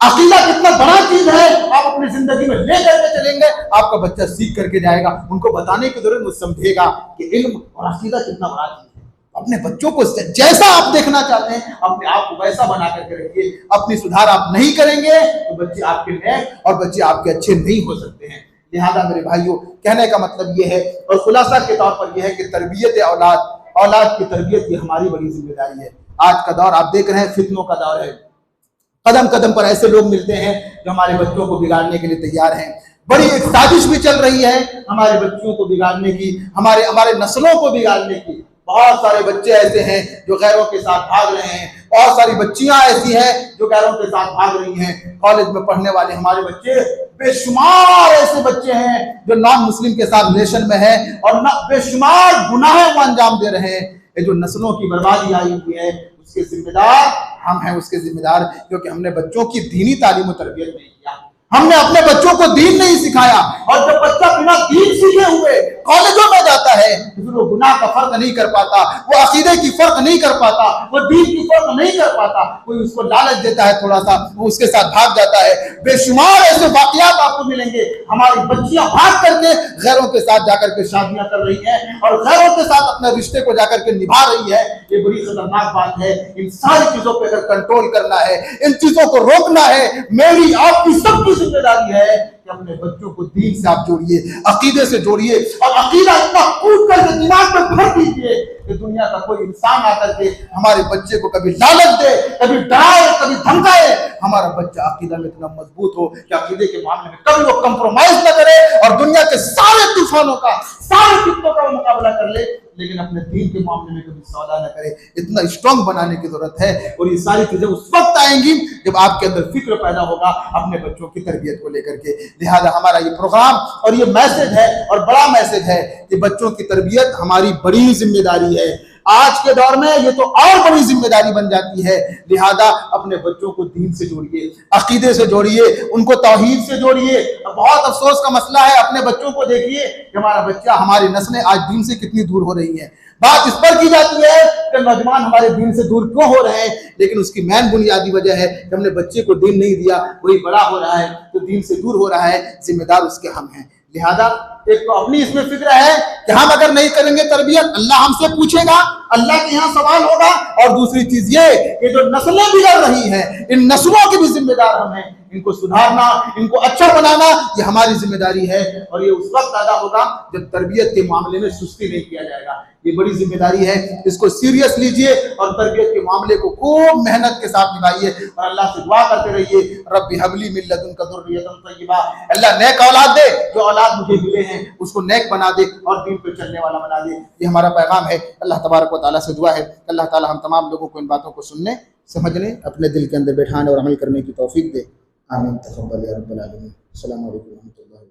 अकीदा कितना बड़ा चीज है, आप अपनी जिंदगी में लेकर के चलेंगे, आपका बच्चा सीख करके जाएगा। उनको बताने की जरूरत, वो समझेगा कि इल्म और अकीदा कितना बड़ा चीज है। अपने बच्चों को जैसा आप देखना चाहते हैं अपने आप को वैसा बना करके रखिए। अपनी सुधार आप नहीं करेंगे तो बच्चे आपके नेक और बच्चे आपके अच्छे नहीं हो सकते हैं। लिहाजा मेरे भाइयों, कहने का मतलब यह है और खुलासा के तौर पर यह है कि तरबियत औलाद, औलाद की तरबियत ये हमारी बड़ी जिम्मेदारी है। आज का दौर आप देख रहे हैं फितनों का दौर है। कदम कदम पर ऐसे लोग मिलते हैं जो हमारे बच्चों को बिगाड़ने के लिए तैयार हैं। बड़ी एक साजिश भी चल रही है हमारे बच्चों को बिगाड़ने की, हमारे नस्लों को बिगाड़ने की। बहुत सारे बच्चे ऐसे हैं जो गैरों के साथ भाग रहे हैं, बहुत सारी बच्चियां ऐसी हैं जो गैरों के साथ भाग रही हैं। कॉलेज में पढ़ने वाले हमारे बच्चे, बेशुमार ऐसे बच्चे हैं जो नॉन मुस्लिम के साथ रिलेशन में है और बेशुमार गुनाह को अंजाम दे रहे हैं। ये जो नस्लों की बर्बादी आई हुई है उसके जिम्मेदार हम हैं, उसके जिम्मेदार, क्योंकि हमने बच्चों की दीनी तालीम और तरबियत नहीं किया, हमने अपने बच्चों को दीन नहीं सिखाया। और जब बच्चा बिना दीन सीखे हुए कॉलेजों में जाता है तो फिर वो गुनाह का फर्क नहीं कर पाता, वो अकीदे की फर्क नहीं कर पाता, वो दीन की फर्क नहीं कर पाता। कोई उसको लालच देता है थोड़ा सा, वो उसके साथ भाग जाता है। बेशुमार ऐसे वाकयात आपको मिलेंगे, हमारी बच्चियां भाग करके गैरों के साथ जाकर के शादियां कर रही हैं और गैरों के साथ अपने रिश्ते को जाकर के निभा रही है। ये बड़ी खतरनाक बात है। इन सारी चीजों पर अगर कंट्रोल करना है, इन चीजों को रोकना है, मेरी आपकी सबकी जिम्मेदारी है कि अपने बच्चों को दीन से आप जोड़िए, अकीदे से जोड़िए और अकीदा इतना कूद करके दिमाग में भर दीजिए कि दुनिया का कोई इंसान आकर के हमारे बच्चे को कभी लालच दे, कभी डराए, कभी धमकाए, हमारा बच्चा अकीदा में इतना मजबूत हो कि अकीदे के मामले में कभी वो कंप्रोमाइज न करे और दुनिया के सारे तूफानों का, सारे फितनों का मुकाबला कर ले, लेकिन अपने दीन के मामले में कभी सौदा न करे। इतना स्ट्रांग बनाने की जरूरत है। और ये सारी चीजें उस वक्त आएंगी जब आपके अंदर फिक्र पैदा होगा अपने बच्चों की तरबियत को लेकर के। लिहाजा हमारा ये प्रोग्राम और ये मैसेज है और बड़ा मैसेज है कि बच्चों की तरबियत हमारी बड़ी जिम्मेदारी है। आज के दौर में ये तो और बड़ी जिम्मेदारी बन जाती है। लिहाजा अपने बच्चों को दीन से जोड़िए, अकीदे से जोड़िए, उनको तौहीद से जोड़िए। बहुत अफसोस का मसला है, अपने बच्चों को देखिए कि हमारा बच्चा, हमारी नस्लें आज दीन से कितनी दूर हो रही हैं। बात इस पर की जाती है कि नौजवान हमारे दीन से दूर क्यों हो रहे हैं, लेकिन उसकी मेन बुनियादी वजह है कि हमने बच्चे को दीन नहीं दिया, वही बड़ा हो रहा है तो दीन से दूर हो रहा है। जिम्मेदार उसके हम हैं। लिहाजा एक तो अपनी इसमें फिक्र है कि हम अगर नहीं करेंगे तरबियत अल्लाह हमसे पूछेगा, अल्लाह के यहाँ सवाल होगा। और दूसरी चीज ये कि जो नस्लें बिगड़ रही हैं, इन नस्लों के भी जिम्मेदार हम हैं। इनको सुधारना, इनको अच्छा बनाना ये हमारी जिम्मेदारी है। और ये उस वक्त पैदा होगा जब तरबियत के मामले में सुस्ती नहीं किया जाएगा। ये बड़ी जिम्मेदारी है, इसको सीरियस लीजिए और तरबियत के मामले को खूब मेहनत के साथ निभाइए और अल्लाह से दुआ करते रहिए, रब्बी हबली मिन लदुनका ज़ुर्रियतन तय्यबा। अल्लाह नेक औलाद दे, जो औलाद मुझे मिले हैं उसको नेक बना दे और दीन पे चलने वाला बना दे। ये हमारा पैगाम है। अल्लाह तबारक व तआला से दुआ है अल्लाह ताला हम तमाम लोगों को इन बातों को सुनने, समझने, अपने दिल के अंदर बैठाने और अमल करने की तौफीक दे। आमीन। तक़ब्बल या रब्बल आलमीन। अस्सलामु अलैकुम व रहमतुल्लाहि।